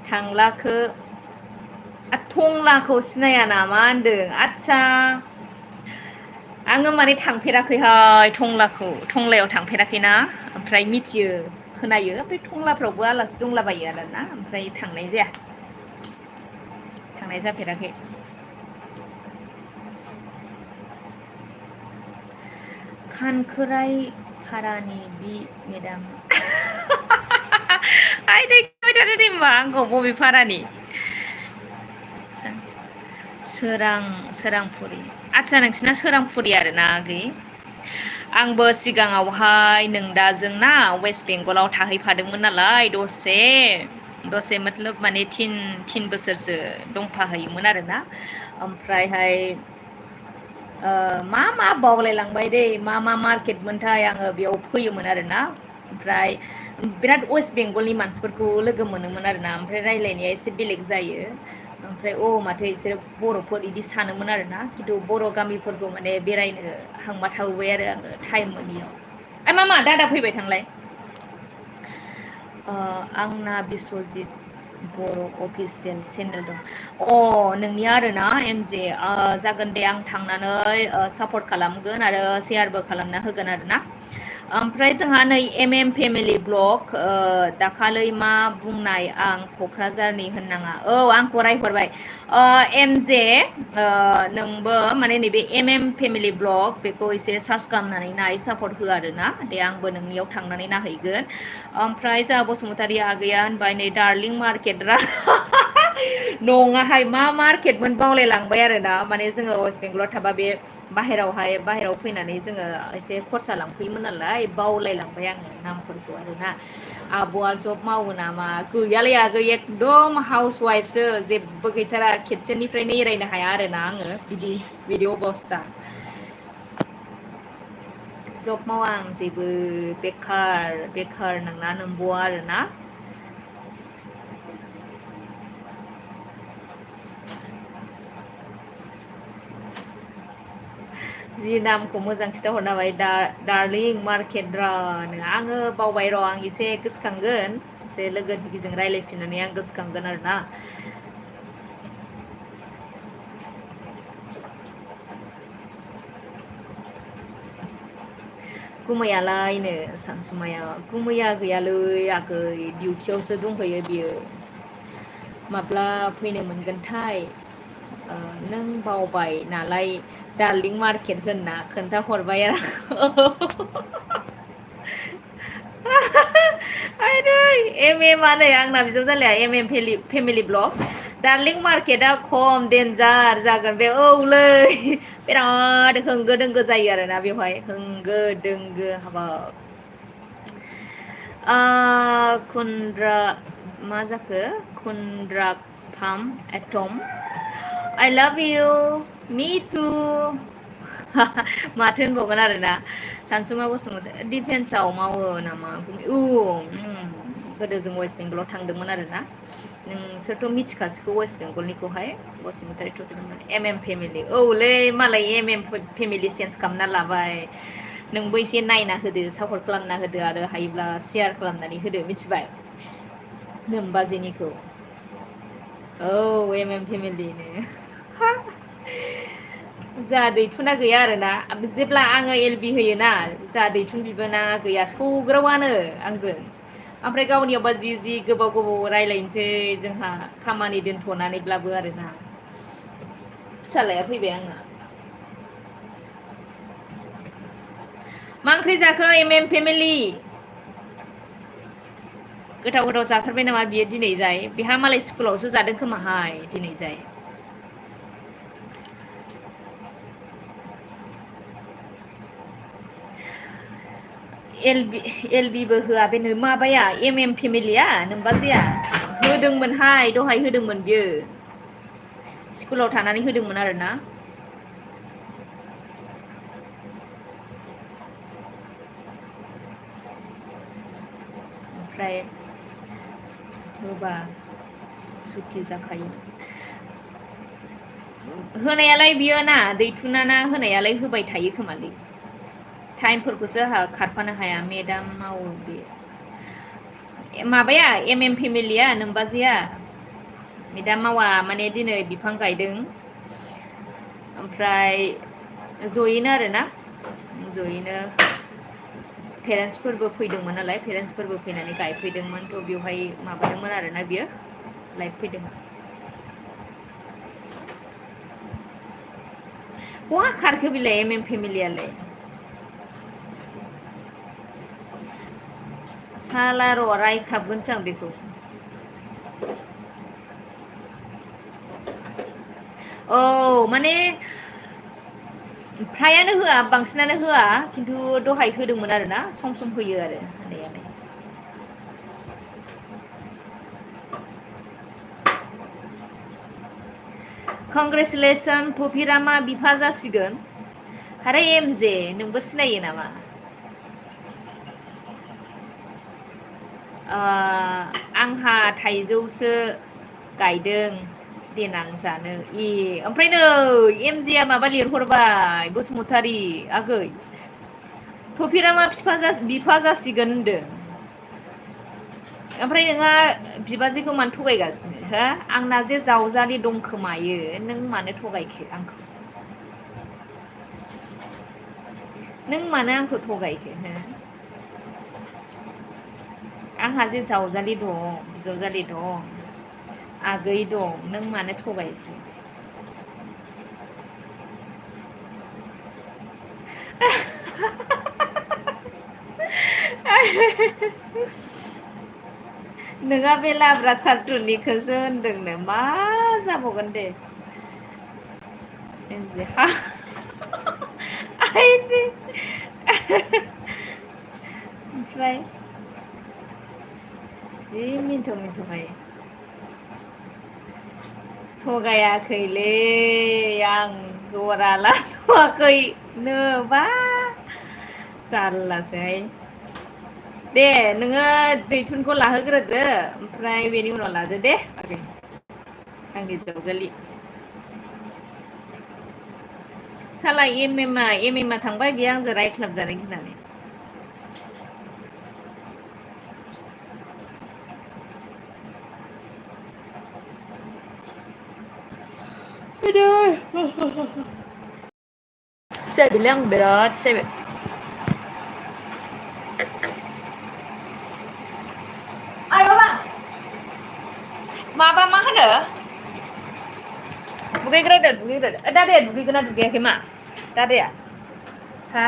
थांलाखो टंलाखौ सिनाया नामा होनदों? आदसा आङो माने थांफेराखैहाय टंलायाव थांफेराखैना, ओमफ्राय मिथियो खोनायो ओमफ्राय टंलाफ्रावबो आलासि दंलाबायो आरोना, ओमफ्राय थांनाय जाया, थांनाय जाफेराखै। खानखोराय फारानि बि मेदाम आइ दै खाबाय थादो दे होमबा आंखौ बबे फारानि? सोरांफुरि आदसा नोंसिना सोरांफुरि आरोना आगै। आंबो सिगाङावहाय नोंदाजों ना वेस्ट बेंगलाव थाहैफादोंमोन नालाय दसे मतलब माने थिन बोसोरसो दंफाहैयोमोन आरोना। ओमफ्रायहाय मा बावलायलांबाय दै मा मार्केट मोनथाय, आङो बेयाव फैयोमोन आरोना। ओमफ्राय बिराद वेस्ट बेंगलनि मानसिफोरखौ लोगो मोनोमोन आरोना, ओमफ्राय रायज्लायनाया एसे बेलेग जायो। ओमफ्राय माथो बिसोरो बर'फोर बिदि सानोमोन आरोना, खिन्थु बर' गामिफोरखौ माने बेरायनो हांमा थाबोबाय आरो आङो टाइम मोनियाव। मा दादा फैबाय थांलाय। आंना बिस्वजित बर' अफिसियेल चेनेल दं। नोंनिया आरोना एमजे जागोन दे, आं थांनानै सापर्ट खालामगोन आरो शेयारबो खालामना होगोन आरोना। ओमफ्राय जोंहा नै फेमिलि ब्लग दाखालै मा बुंनाय आं क'क्राझारनि होननाङा, आंखौ रायहरबाय एमजे नोंबो माने नैबे फेमिलि ब्लग बेखौ एसे सार्च खालामनानै नाय, सापर्ट हो आरोना दे, आंबो नोंनियाव थांनानै नायहैगोन। ओमफ्राय जोंहा बसुमतारी आगैया होनबाय नै डार्लिं मार्केट नङाहाय मा मार्केटमोन बावलायलांबाय आरोना, माने जोङो वेस्ट बेंगलाव थाबा बे बाहेरायाव फैनानै जोङो एसे खरसा लांफैयोमोन नालाय, बावलायलांबाय आङो नामफोरखौ आरोना। आब'आ जब मावो नामा? गैयालै आगै एकदम हाउस वाइफसो, जेबो गैथारा, खेबसेनिफ्रायनो एरायनो हाया आरोना आङो, बिदि अबस्था। जब मावा आं जेबो, बेखार नोंना नंबावा आरोना। जि नामखौ मोजां खिथाहरनाबाय डार्लिं मार्केट आङो बावबाय र', आं एसे गोसोखांगोन, एसे लोगो दिगिजों रायज्लायफिननानै आं गोसोखांगोन आरोना। गुमैयालायनो सानसुमाया गुमैया गैयालै आगै डिउटियावसो दंहैयो बियो माब्ला फैनो मोनगोनथाय नों बावबाय नालाय डार्लिं मार्केट होनना खोन्थाहरबाय आरो आरे एम आंना बिजाब जालाया एम फेमिलि ब्लग डार्लिं मार्केटआ खम देन्जार जागोन बे औलै बिराद होंगो दोंगो जायो आरोना बेवहाय होंगो दोंगो हाबाब कुन्द्रा मा जाखो कुन्द्रा फाम atom I love you me too माथो होनबावगोन आरोना सानसुमा बसुमतारी डिफेन्सआव मावो नामा गोदो जों वेस्ट बेंगलाव थांदोंमोन आरोना नोंसोरथ' मिथिखासिगौ वेस्ट बेंगलनिखौहाय बसुमतारी एम फेमिलि औलै मालाय एम फेमिलि चेन्ज खालामना लाबाय नोंबो एसे नायना होदो सापर्ट खालामना होदो आरो हायोब्ला शेयार खालामनानै होदो मिथिबाय नोमबाजैनिखौ औ एम फेमिलिनो जा दैथुना गैया आरोना जेब्ला आङो एलबि होयोना जा दैथुन बिबोना गैया सौग्रावानो आंजों ओमफ्राय गावनियावबा जि गोबाव गोबाव रायलायनोसै जोंहा खामानि दोनथ'नानैब्लाबो आरोना फिसालाया फैबाय आंना मा ओंख्रि जाखो एम फेमिलि गोथाव गोथाव जाथारबाय नामा बियो दिनैजाय बेहा मालाय स्कुलावसो जादों खोमाहाय दिनैजाय एलबिबो होआ बे माबाया एम फेमिलिया नोमबाजैया होदोंमोनहाय दहाय होदोंमोन बियो स्कुलाव थानानै होदोंमोन आरोना ओमफ्राय होबा सुथि जाखायो होनायालाय बियो ना दैथुनाना होनायालाय होबाय थायो खोमालै टाइमफोरखौसो आंहा खारफानो हाया मेदाम मावो बे माबाया एम फेमिलिया नोमबाजैया मेदाम मावा माने दिनै बिफां गायदों ओमफ्राय जयैनो आरोना जयैनो पेरेन्टसफोरबो फैदोंमोन नालाय पेरेन्टसफोरबो फैनानै गायफैदोंमोन थ' बेवहाय माबादोंमोन आरोना बियो लाइभ फैदोंमोन बहा खारखो बिलाय एम फेमिलियालाय साला र' रायख्राबगोनसो आं बेखौ औ माने फ्रायानो होआ बांसिनानो होआ खिन्थु दहाय होदोंमोन आरोना सम सम होयो आरो होनायालाय कंग्रेसुलेसन टफिरामा बिफा जासिगोन आरे एम जे नोंबो सिनायो नामा आंहा थाइजौसो गायदों देनां जानो ओमफ्राय नै एमजेआ माबा लिरहरबाय बसुमतारी आगै टफिरामा बिफा जासिगोन होनदों ओमफ्राय नोंहा बिबाजैखौ मानो थगायगासिनो हो आंना जे जावजालि दंखोमायो नों मानो थगायखो आंखौ नों मानो आंखौ थगायखो हो आंहा जे जावजालि दं बिजावजालि दं आगै दं नों मानो थगायखो नोंहा बे लाब्रा कार्टुननिखौसो होनदोंनो मा जाबावगोन दे ओमफ्राय जि मिन्थौहाय थगायाखैलै आं जरा लाथ'वाखै बा जारलासोहाय दे नोङो दैथुनखौ लाहोग्रोदो ओमफ्राय बेनि उनाव लादो दे आंनि जावजालि साला एम एम आ थांबाय बेयो आंजों रायख्लाबजानो गिनानै सायबायलै आं बिराद सायबाय दुगैग्रोदो दादाया दुगैगोना दुगैयाखै मा दादाया हा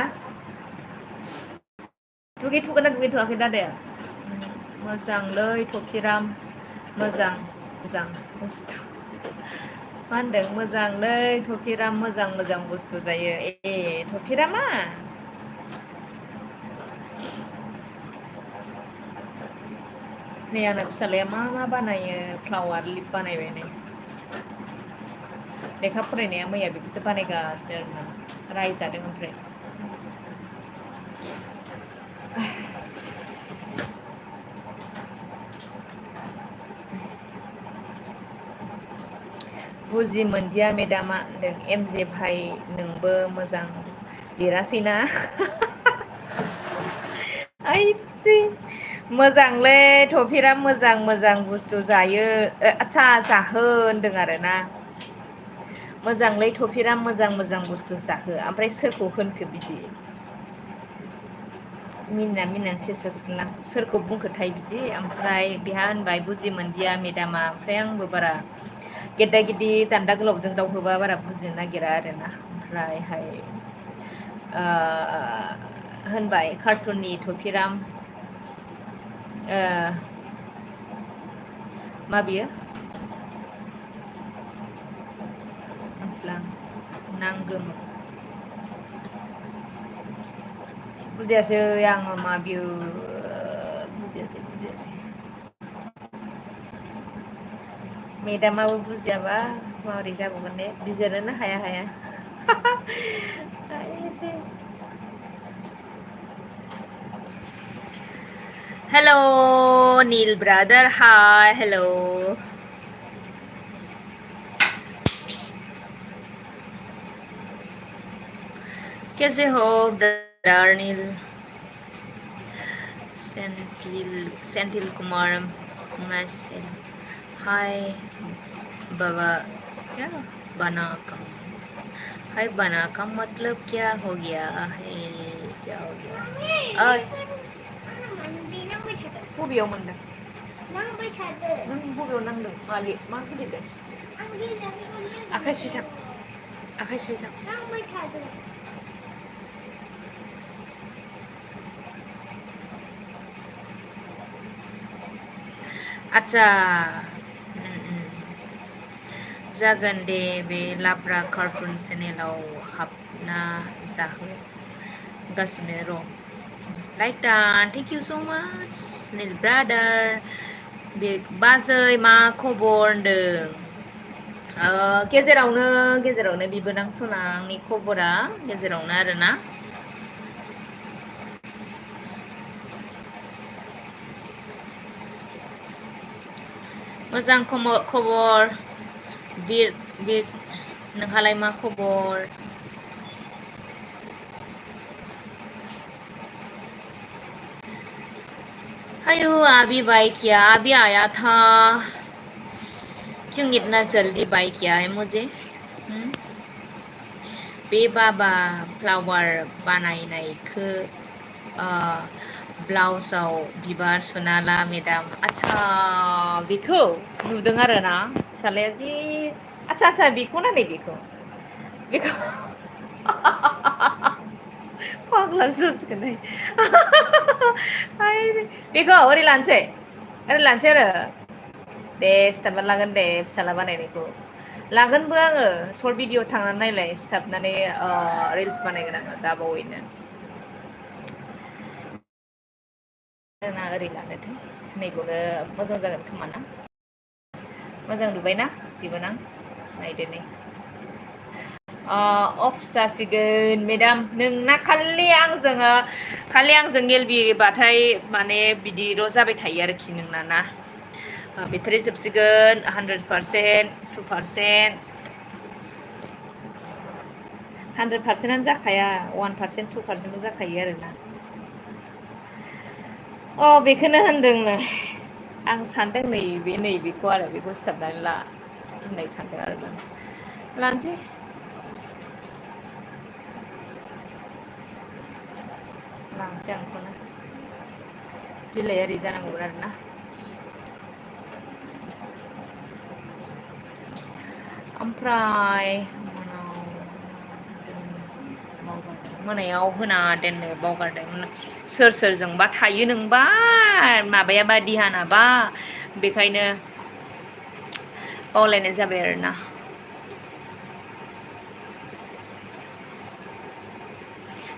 दुगैथ'गोना दुगैथ'वाखै दादाया मोजांलै थखिराम मोजां बुस्थु मा होनदों मोजांलै थखिराम मोजां बुस्थु जायो थखिरामा नै आंना फिसालाया मा बानायो फ्लावार लिप बानायबाय नै लेखा फरायनाया मैया बेखौसो बानायगासिनो आरोना रायजादों ओमफ्राय बुजि मोनदिया मेदामा होनदों एमजे भाइ नोंबो मोजां लिरासैना आइदै मोजांलै थफिरा मोजां बुस्थु जायो आदसा जाहो होनदों आरोना मोजांलै थफिरा मोजां बुस्थु जाहो ओमफ्राय सोरखौ होनखो बिदि मिनिनानै सेस जासिगोनलां सोरखौ बुंखोथाय बिदि ओमफ्राय बिहा होनबाय बुजि मोनदिया मेदामा ओमफ्राय आंबो बारा गेद्दा गिदि दान्दा गोलावजों दाउहोबा बारा बुजिनो नागिरा आरोना ओमफ्रायहाय होनबाय कार्टुननि थफिराम मा बियो मिथिला नांगोमोन बुजियासै आङो मा बियो बुजियासै मेदामाबो बुजियाबा माबोरै जाबावगोन दे बिजिरनोनो हाया हेलो नील ब्रदर हाय हेलो कैसे हो ब्रदर नील सेंथिल कुमार मैसेज हाय बाबा क्या बनाकम हाय बनाकम मतलब क्या हो गया है क्या हो गया बबेयाव मोनदों नों बबेयाव नांदों मा गेलेदों आखाइ सुथां आच्छा जागोन दे बे लाब्रा कार्टुन चेनेलाव हाबना जाहोगासिनो र' लाइक डान थेंक इउ स' माच नील ब्रादार बे बाजै मा खबर होनदों गेजेरावनो बिबोनां सनांनि खबरा गेजेरावनो आरोना मोजां खबर बिर नोंहालाय मा खबर अयो अभी बाई किया अभी आया था क्यों इतना जल्दी बाई किया है मुझे बे बाबा फ्लावार बानायनायखौ ब्लाउसाव बिबार सुना ला मेदाम आच्छा बेखौ नुदों आरोना फिसालाया जि आच्छा बेखौ नानै बेखौ फाग्लासो जासिगोन बेखौ ओरै लानोसै आरो दे सिथाबना लागोन दे फिसाला बानायनायखौ लागोनबो आङो सर्ट भिडिअ थांनानै नायलाय सिथाबनानै रिल्स बानायगोन आङो दा बावैनो ना ओरै लानोथाय नैबावनो मोजां जागोन खोमा ना मोजां नुबायना बिबोनां नायदो नै अफ जासिगोन मेदाम नोंना खालि आंजों एलबिबाथाय माने बिदिल' जाबाय थायो आरोखि नोंना ना बेटारि जोबसिगोन 100% 2% 100%आनो जाखाया 1% 2%ल' जाखायो आरोना बेखौनो होनदोंनो आं सानदों नैबेखौ आरो बेखौ सिथाबनानै ला होननाय सानदों आरो लानोसै आंखौनो बिलाइ ओरै जानांगौमोन आरोना ओमफ्राय मोनायाव होना दोननो बावगारदों सोर सोरजोंबा थायो नोंबा माबायाबा दिहानाबा बेखायनो बावलायनाय जाबाय आरोना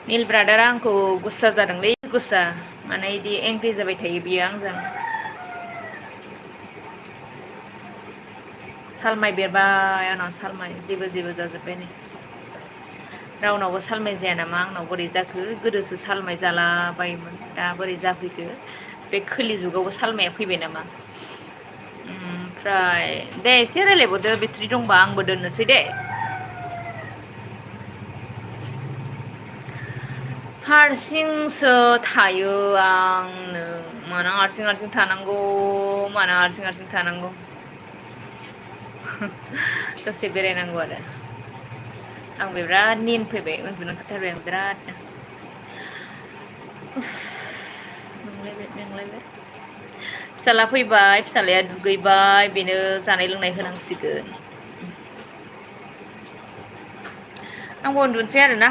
नील ब्रादारा आंखौ गुस्सा जादोंलै गुस्सा माने इदि एंग्रि जाबाय थायो बियो आंजों सालमाय बेरबाय आंनाव सालमाय जेबो जाजोब्बाय नै रावनावबो सालमाय जाया नामा आंनाव बोरै जाखो गोदोसो सालमाय जाला बायोमोन दा बोरै जाफैखो बे खोलि जुगावबो सालमाया फैबाय नामा ओमफ्राय दे एसे रायलायबावदो बेट्रि दंबा आंबो दोननोसै दे हारसिंसो थायो आंनो मानो हारसिं थानांगौ मानो हारसिं थानांगौ दसे बेरायनांगौ आरो आंबो बिराद निन फैबाय उन्दुनो ओंखारथारबाय आं बिरादनो मेंलायबाय फिसाला फैबाय फिसालाया दुगैबाय बेनो जानाय लोंनाय होनांसिगोन आंबो उन्दुनोसै आरोना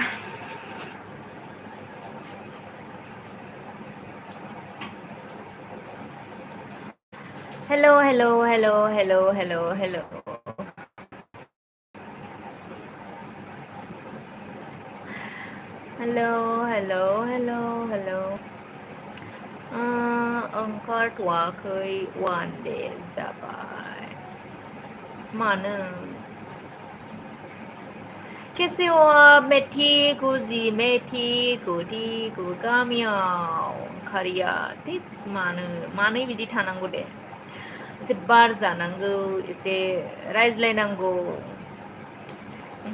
हेल' हेल' हेल' हेल' हेल' हेल' हेल' ओंखारथ'वाखै 1 दे जाबाय मानो कैसे हो आप मेथी गुजी मेथी गुदी गामियाव खारिया टिप्स मानो बिदि थानांगौ दे एसे बार जानांगौ एसे रायज्लायनांगौ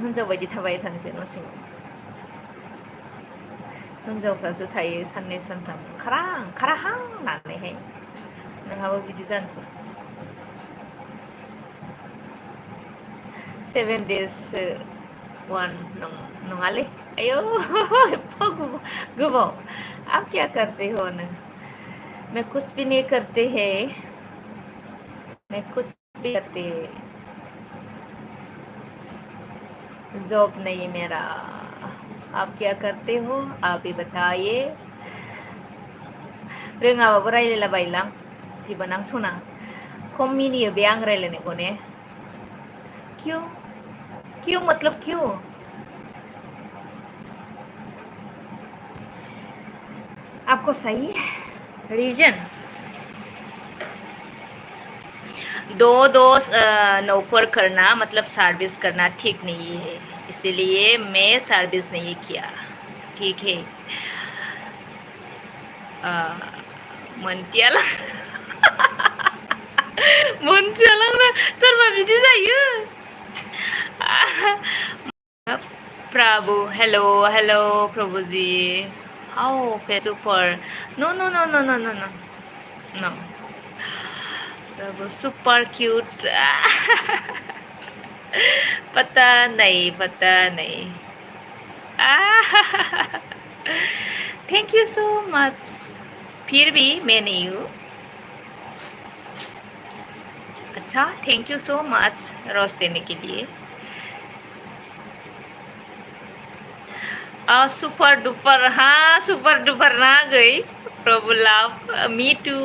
हिनजाव बायदि थाबाय थानोसै न' सिङाव हिनजावफ्रासो थायो साननै सानथाम खाराहां होननानैहाय नोंहाबो बिदि जानोसै 7 days 1 नङालै आयौ एफा गोबाव आप क्या करते हो न मैं कुछ भी नहीं करते हैं मैं कुछ भी करते जॉब नहीं है मेरा आप क्या करते हो आप ही बताइए रोङाबाबो रायलायलाबायलां दिबानां सना खम मिनियो बे आं रायलायनायखौ ने क्यों मतलब क्यों आपको सही रीजन दो नौकर करना मतलब सर्विस करना ठीक नहीं है इसीलिए मैं सर्विस नहीं किया ठीक है मोनथियालां सोरबा बिदि जायो प्रभु हेलो प्रभुजी हाउ सुपर नो प्रभु सुपर क्यूट पता नहीं थैंक यू सो मच फिर भी मैं नहीं हूँ अच्छा थैंक यू सो मच रोज देने के लिए सुपर डुपर ना गई प्रभु लव मी टू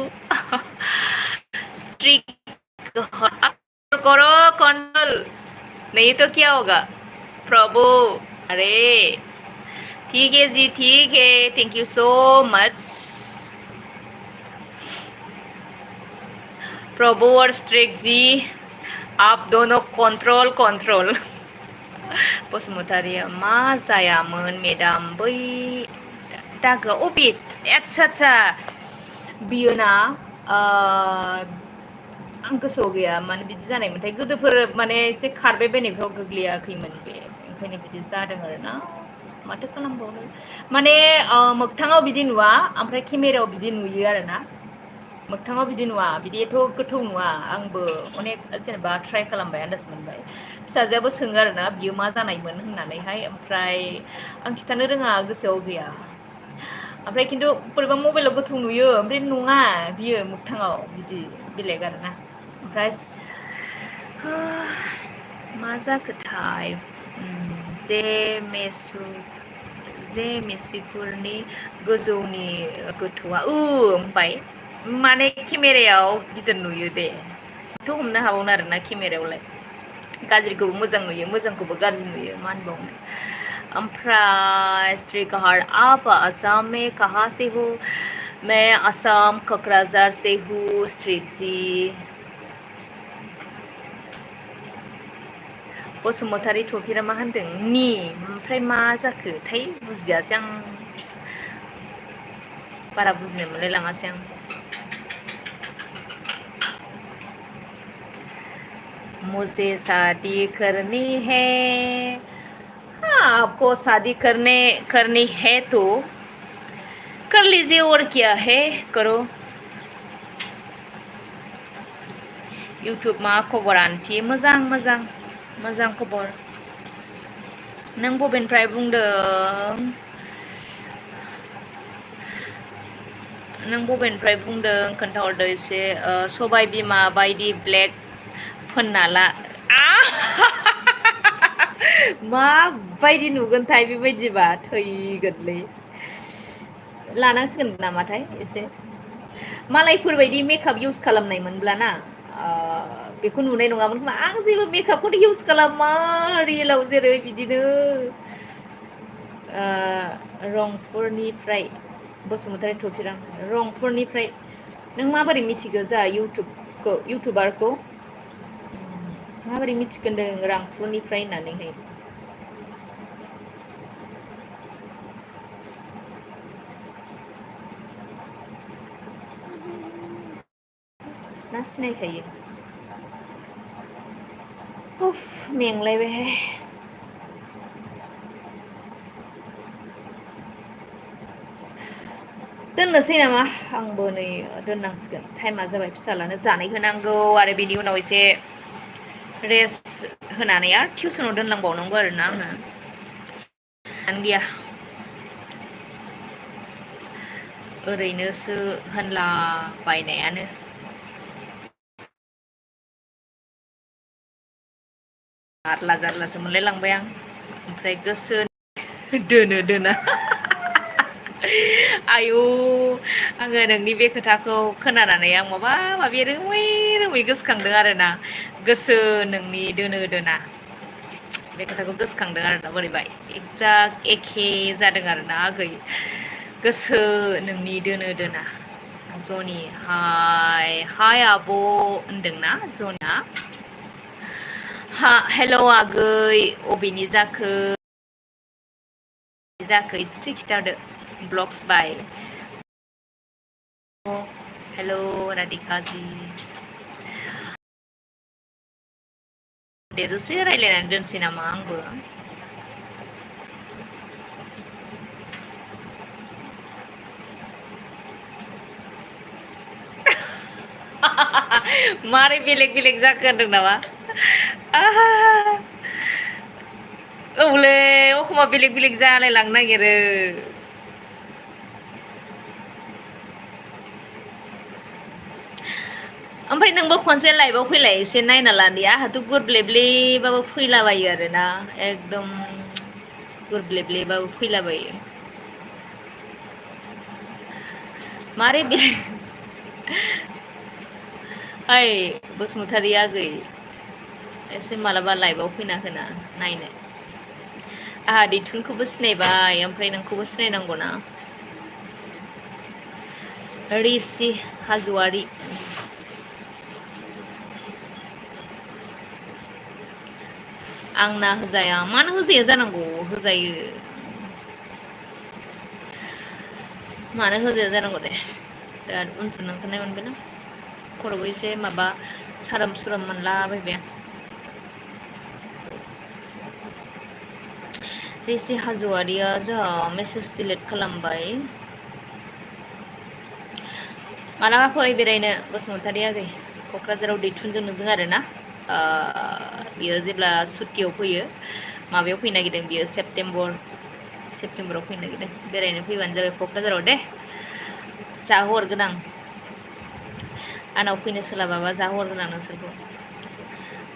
स्ट्रिक करो कंट्रोल नहीं तो क्या होगा प्रभु अरे ठीक है जी ठीक है थैंक यू सो मच प्रभु और स्ट्रिक जी आप दोनों कंट्रोल बसुमतारिया मा जायामोन मेदाम बै दागो अबे आच्छा बियो ना आं गोसोआव गैया माने बिदि जानायमोनथाय गोदोफोर माने एसे खारबाय बायनायफ्राव गोग्लैयाखैमोन बे ओंखायनो बिदि जादों आरोना माथो खालामबावनो माने मोगथाङाव बिदि नुवा ओमफ्राय केमेरायाव बिदि नुयो आरोना मोगथाङाव बिदि नुवा बिदि एथ' गोथौ नुवा आंबो अनेक जेनेबा ट्राइ खालामबाय आन्दाज मोनबाय फिसाजोआबो सोङो आरोना बियो मा जानायमोन होननानैहाय ओमफ्राय आं खिथानो रोङा गोसोआव गैया ओमफ्राय खिन्थु बोरैबा मबाइलाव गोथौ नुयो ओमफ्राय नङा बियो मोगथाङाव बिदि बेलेग आरोना ओमफ्राय मा जाखोथाय जे मेसु जे मेसिकुरनि गोजौनि गोथौआ ओमफ्राय माने केमेरायाव गिदिर नुयो दे थ' हमनो हाबावनो आरोना केमेरायावलाय गाज्रिखौबो मोजां नुयो मोजांखौबो गाज्रि नुयो मा होनबावनो ओमफ्राय श्रीकाहार आप असम में कहाँ से हो मैं असम क'क्राझार से हूँ स्ट्रीट जी बसुमतारी थफिरा मा होनदों नि ओमफ्राय मा जाखोथाय बुजियासै आं बारा बुजिनो मोनलाय लाङासै आं मुझे शादी करनी है हाँ आपको शादी करनी है तो कर लीजिए और क्या है करो इउटुब मा खबर आन्टी मोजां मोजां मोजां खबर नों बबेनिफ्राय बुंदों खोन्थाहरदो एसे सबाय बिमा बायदि ब्लेक फोनना ला माबायदि नुगोनथाय बेबायदिबा थैगोनलै लानांसिगोन नामाथाय एसे मालायफोरबायदि मेकआप इउस खालामनायमोनब्लाना बेखौ नुनाय नङामोन खोमा आं जेबो मेकआपखौनो इउस खालामा रियेलाव जेरै बिदिनो रंपुरनिफ्राय बसुमतारी थफिरां रंपुरनिफ्राय नों माबोरै मिथिगौ जा इउटुबारखौ माबोरै मिथिगोनदों रांपुरनिफ्राय होननानैहाय ना सिनायखायो उफ मेंलायबायहाय दोननोसै नामा आंबो नै दोननांसिगोन टाइमा जाबाय फिसालानो जानाय होनांगौ आरो बेनि उनाव एसे रेस्ट होनानै आरो टिउसनाव दोनलांबावनांगौ आरोना आङो गैया ओरैनोसो होनलाबायनायानो जारलासो मोनलाय लांबाय आं ओमफ्राय गोसो दोना आयु आङो नोंनि बे खोथाखौ खोनानानै आं माबा माबि रोमै गोसोखांदों आरोना गोसो नोंनि दोना बे खोथाखौ गोसोखांदों आरोना बोरैबा एक्जाक्ट एखे जादों आरोना आगै गोसो नोंनि दोना जनि हाय आब' होनदोंना जना हेल' आगै अबेनि जाखो एसे खिथादो ब्लग्स बाय हेल' राधिका जी दे दसे रायज्लायनानै दोनसै नामा आंबो मारै बेलेग जाखो होनदों नामा औलै एखमबा बेलेग जालाय लांनो नागिरो ओमफ्राय नोंबो खनसे लाइभआव फैलाय एसे नायना लादो आंहाथ' गुरब्लेब्लेबाबो फैलाबायो आरोना एकदम गुरब्लेब्लेबाबो फैलाबायो मारै ओइ बसुमतारी आगै एसे मालाबा लाइभआव फैना होना नायनो आंहा दैथुनखौबो सिनायबाय ओमफ्राय नोंखौबो सिनायनांगौना रिसि हाज'वारि आंना होजाया मानो होजाया जानांगौ होजायो मानो होजाया जानांगौ दे बिराद उन्दुनो ओंखारनाय मोनबायना खर'बो एसे माबा सारोम सुरोम मोनलाबायबाय आं रिसि हाज'वारिया जोंहा मेसेज डिलिट खालामबाय मालाबा फै बेरायनो बसुमतारी आगै क'क्राझाराव दैथुनजों नोंजों आरोना बियो जेब्ला सुटियाव फैयो माबायाव फैनो नागिरदों बियो सेप्तेम्बराव फैनो नागिरदों बेरायनो फैबानो जाबाय क'क्राझाराव दे जाहोहरगोन आं आंनाव फैनो सोलाबाबा जाहोहरगोन आं नोंसोरखौ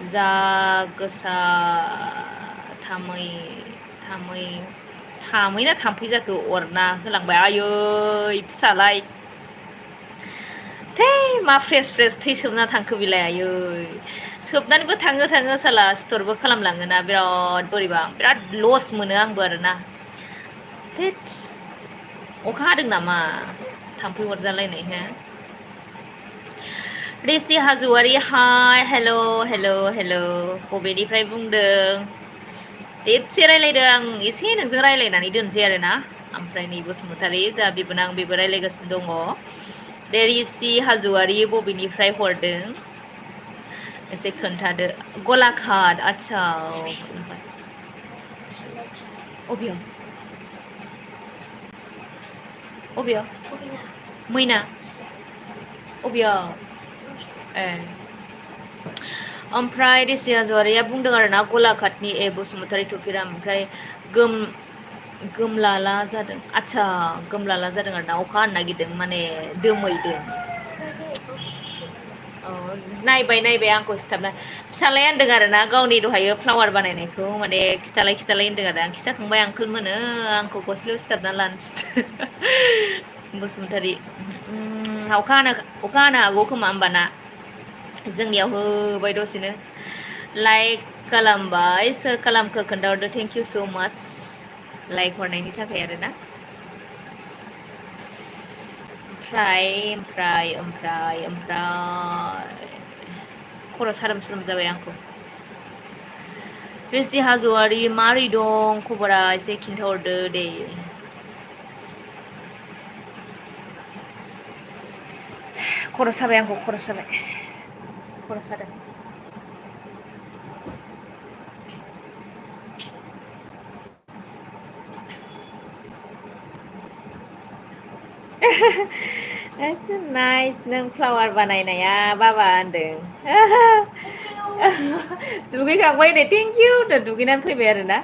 जा गोसा थामै थामै थामै ना थाम्फै जाखो अरना होलांबाय आयै फिसालाय थै मा फ्रेस फ्रेस थै सोबना थांखो बिलाय आयै सोबनानैबो थाङो थाङो साला स्टरबो खालामलाङोना बिराद बोरैबा बिराद लस मोनो आंबो आरोना थैथस अखा हादों नामा थाम्फै अरजालायनाय हो रिसि हाज'वारि हाय हेल' हेल' हेल' बबेनिफ्राय बुंदों एसे रायलायदों आं एसे नोंजों रायलायनानै दोनसै आरोना ओमफ्राय नै बसुमतारी जा बिबोनां बेबो रायलायगासिनो दङ दे रिसि हाज'वारि बबेनिफ्राय हरदों एसे खोन्थादो गलाघाट आच्छा अबेयाव अबेयाव मैना अबेयाव ए ओमफ्राय रिसि हाज'वारिया बुंदों आरोना गलाघाटनि ए बसुमतारी थफिराम ओमफ्राय गोम गोमलाला जादों आच्छा गोमलाला जादों आरोना अखा हानो नागिरदों माने दोमैदों औ नायबाय आंखौ सिथाबना फिसालाया होनदों आरोना गावनि दहायो फ्लावार बानायनायखौ माने खिथालाय होनदों आरो आं खिथाखांबाय आंकोल मोनो आंखौ गस्लायाव सिथाबना लानो बसुमतारी अखा हानो हागौ खोमा होमबाना जोंनियाव होबाय दसेनो लाइक खालामबाय सोर खालामखो खोन्थाहरदो थेंक इउ स' माच लाइक हरनायनि थाखाय आरोना ओमफ्राय खर' सारोम सुरोम जाबाय आंखौ रिसि हाज'वारि मारै दं खबरा एसे खिन्थाहरदो दे खर' साबाय आंखौ खर' सादों नाइस नों फ्लावार बानायनाया बाबा होनदों दुगैखांबाय नै थेंक इउ दुगैनानै फैबाय आरोना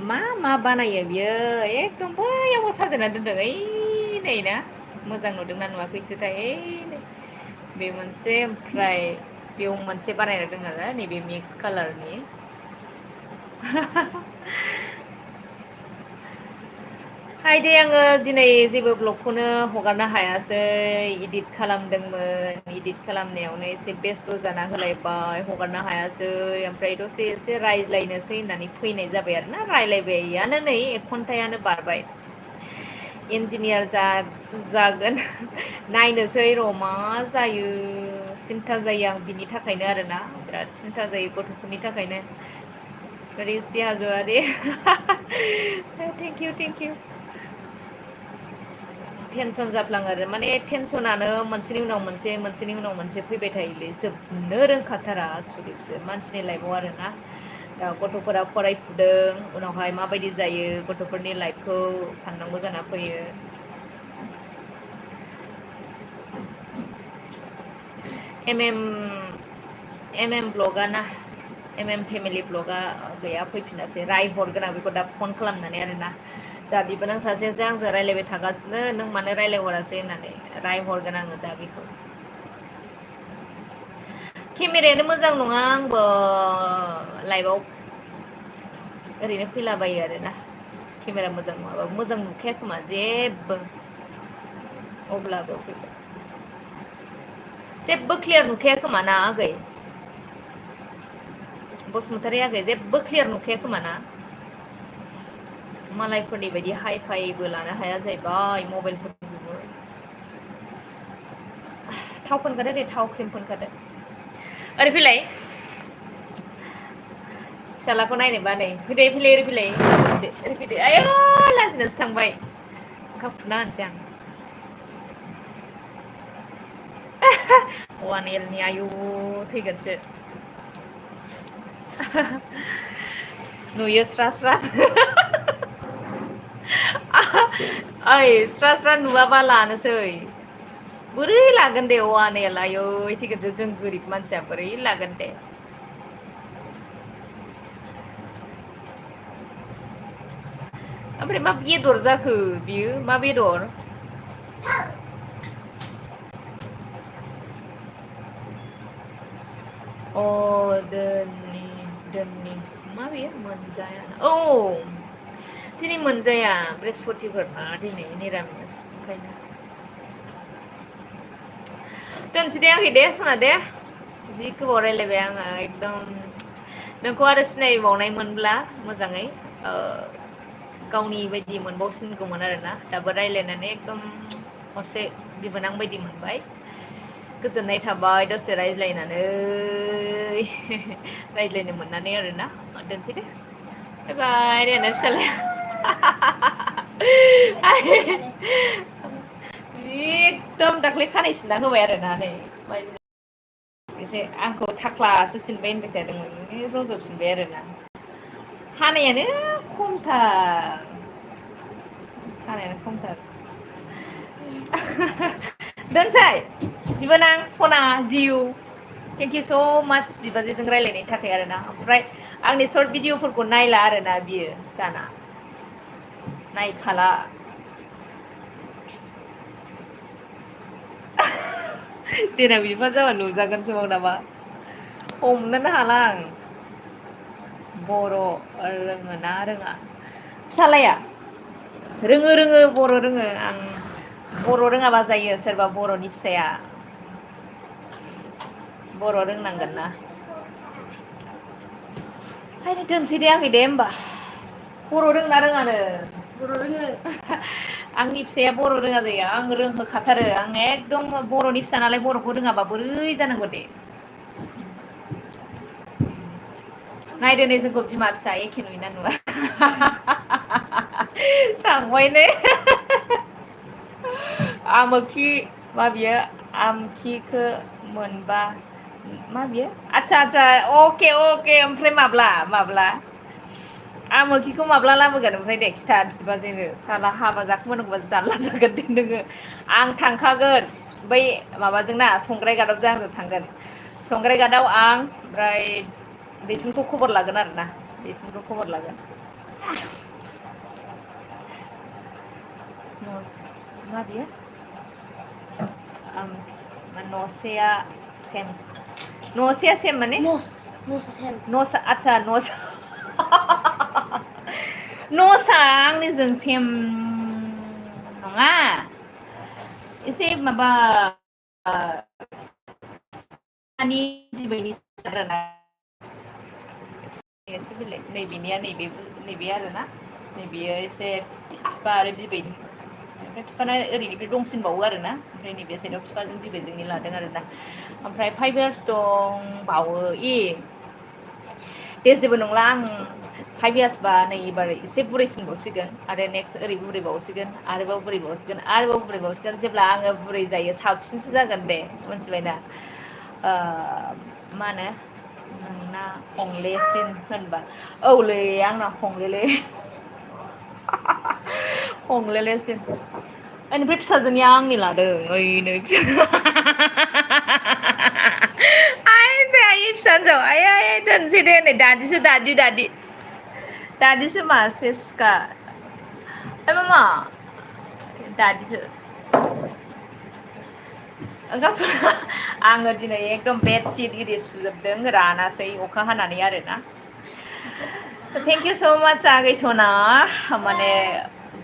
मा बानायो बियो एकदम बैयावबो साजायना दोनदों ओइ नै ना मोजां नुदोंना नुवाखैसोथाय नै बे मोनसे ओमफ्राय बेयाव मोनसे बानायना दोन आरो नैबे मिक्स कालारनि हाय दे आङो दिनै जेबो ब्लगखौनो हगारनो हायासै इदिट खालामदोंमोन इदिट खालामनायावनो एसे बेस्थ' जाना होलायबाय हगारनो हायासै ओमफ्राय दसे एसे रायज्लायनोसै होननानै फैनाय जाबाय आरोना रायज्लायबायानो नै 1 घन्टायानो बारबाय इन्जिनियार जागोन नायनोसै र' मा जायो सिन्था जायो आं बिनि थाखायनो आरोना बिराद सिन्था जायो गथ'फोरनि थाखायनो रिसि हाज'वारि थेंक इउ टेनसन जाफ्लाङो आरो माने टेनसनानो मोनसेनि उनाव मोनसे फैबाय थायोलै जोबनो रोंखाथारा आसरितसो मानसिनि लाइफआव आरोना दा गथ'फोरा फरायफुदों उनावहाय माबायदि जायो गथ'फोरनि लाइफखौ साननांगौ जाना फैयो ब्लगा ना फेमिलि ब्लगा गैया फैफिनासै रायहरगोन आं बेखौ दा फन खालामनानै आरोना जा बिबोनां सासेजों आंजों रायलायबाय थागासिनो नों मानो रायलायहरासै होननानै रायहरगोन आङो दा बेखौ केमेरायानो मोजां नङा आंबो लाइभआव ओरैनो फैलाबायो आरोना केमेरा मोजां नङाबाबो मोजां नुखाया खोमा जेबो अब्लाबो फैबाय जेबो क्लियार नुखाया खोमा ना आगै बसुमतारी आगै जेबो क्लियार नुखाया खोमा ना मालायफोरनि बायदि हाइ फाइबो लानो हाया जाहैबाय मबाइलफोरखौबो थाव फोनखादो दे थाव क्रिम फोनखादो ओरै फैलाय फिसालाखौ नायनो बानै फैलाय ओरै फैदो आयौ लाजिनासो थांबाय ओंखाम खुरना होनोसै आं वान इयारनि आयु थैगोनसो नुयो स्रा ओइ स्रा नुवाबा लानोसै बोरै लागोन दे वान इयार आयौ थैगोनसो जों गोरिब मानसिया बोरै लागोन दे ओमफ्राय मा बेदर जाखो बियो मा बेदर अ दोननि मा बेयो मोनजाया औ दिनै मोनजाया बृहस्पतिफोरना दिनै निरामिस ओंखायनो दोनसै दे आगै दे सना दे जि गोबाव रायलायबाय आङो एकदम नोंखौ आरो सिनायबावनाय मोनब्ला मोजाङै गावनि बायदि मोनबावसिनगौमोन आरोना दाबो रायलायनानै एकदम असे बिबोनां बायदि मोनबाय गोजोननाय थाबाय दसे रायज्लायनानै रायज्लायनो मोननानै आरोना दोनसै दे बाय बाय दे फिसालाया एकदम दाख्लै खानाय सिनना होबाय आरोना नै एसे आंखौ थाख्लासो सिनबाय होनबाय थादोंमोन रज'फिनबाय आरोना खानायानो खमथार दोनसै बिबोनां सना जिउ थेंक इउ स' माच बिबाजैजों रायलायनायनि थाखाय आरोना ओमफ्राय आंनि सर्ट भिडिअफोरखौ नायला आरोना बियो दाना नायखाला देनां बिफा जाबा नुजागोनसो बाव नामा हमनोनो हाला आं बर' रोङो ना रोङा फिसालाया रोङो बर' रोङो आं बर' रोङाबा जायो सोरबा बर'नि फिसाया बर' रोंनांगोन ना ओंखायनो दोनसै दे आगै दे होमबा बर' रोंना रोङानो बर' रोङो आंनि फिसाया बर' रोङा जायो आं रोंहोखाथारो आं एकदम बर'नि फिसा नालाय बर'खौ रोङाबा बोरै जानांगौ दे नायदो नै जोंखौ बिमा फिसा एखे नुयोना नुवा थांबाय नै आमोखि मा बियो आमखिखो मोनबा मा बियो आदसा अके ओमफ्राय माब्ला आमोखिखौ माब्ला लाबोगोन ओमफ्राय दे खिथा बिबाजैनो साला हाबा जाखोमानांगौबा जारला जागोन दे नोङो आं थांखागोन बै माबाजोंना संग्रायगादबजों आंजों थांगोन संग्रायगादाव आं ओमफ्राय दैथुनखौ खबर लागोन आरोना दैथुनखौ खबर लागोन मा बियो नसेया सेम नसेया सेम माने नस आदसा नस नसआ आंनिजों सेम नङा एसे माबा नि बिबैनि आरोना एसे बेलेग नैबेनिया नैबे आरोना नैबेयो एसे बिफा आरो बिबैनि ओमफ्राय बिफाना ओरैनिफ्राय दंसिनबावो आरोना ओमफ्राय नैबे साइडआव बिफाजों बिबैजोंनि लादों आरोना ओमफ्राय 5 years दंबावो दे जेबो नंला आं 5 years बा नै एबार एसे बुरैसिनबावसिगोन आरो नेक्स्ट ओरै बुरैबावसिगोन आरोबाव बुरैबावसिगोन जेब्ला आङो बुरै जायो साबसिनसो जागोन दे मिथिबायना मा होनो नोंना हंलेसिन होनबा औलै आंना हंलेले हंलेलेसिन बेनिफ्राय फिसाजोनिया आंनि लादों ओइनै फिसा हिनजाव आइ दोनसै दे नै दादिसो मा सेसखा मामा दादिसो ओंखाम आङो दिनै एकदम बेडशिट इरि सुजोबदों रानासै अखा हानानै आरोना थेंक इउ स' माच आगै सना माने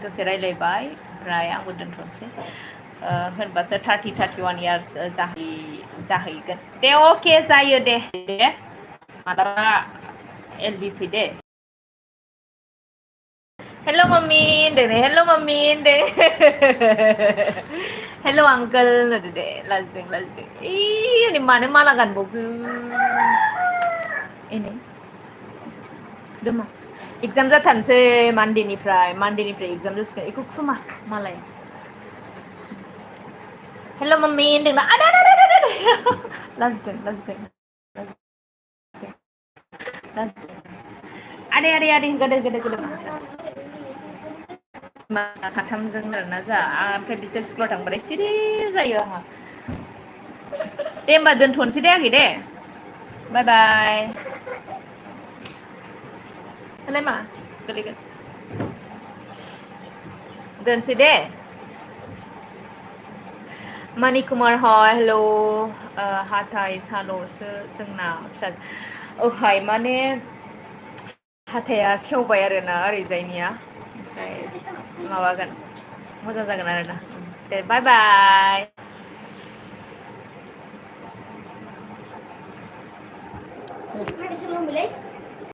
दसे रायलायबाय ओमफ्राय आंबो दोनथ'नोसै होनबासो 31 years जाहैगोन दे अके जायो दे मालाबा एलबि फै दे हेल' मम्मी होनदों नै हेल' मम्मी होनदों हेल' आंकोल होनदो दे लाजिदों हनै मानो माला गानबावखो एनै दोमा एगजाम जाथारनोसै मान्डेनिफ्राय एगजाम जासिगोन बेखौ खुमा मालाय हेल' मम्मी होनदोंना लाजिदों आदै होनगोदो साथामजों आरोना ओमफ्राय बिसोर स्कुलाव थांबाथाय सिरि जायो आंहा दे होमबा दोनथ'नोसै दे आगै दे बाय बाय होलाय मा गोलैगोन दोनसै दे मानिकुमार हय हेल' हाथाइ साल'सो जोंना फिसा ओहाय माने हाथाया सेवबाय आरोना ओरैजायनिया ओमफ्राय माबागोन मोजां जागोन आरोना दे बाय बाय Ada sama boleh?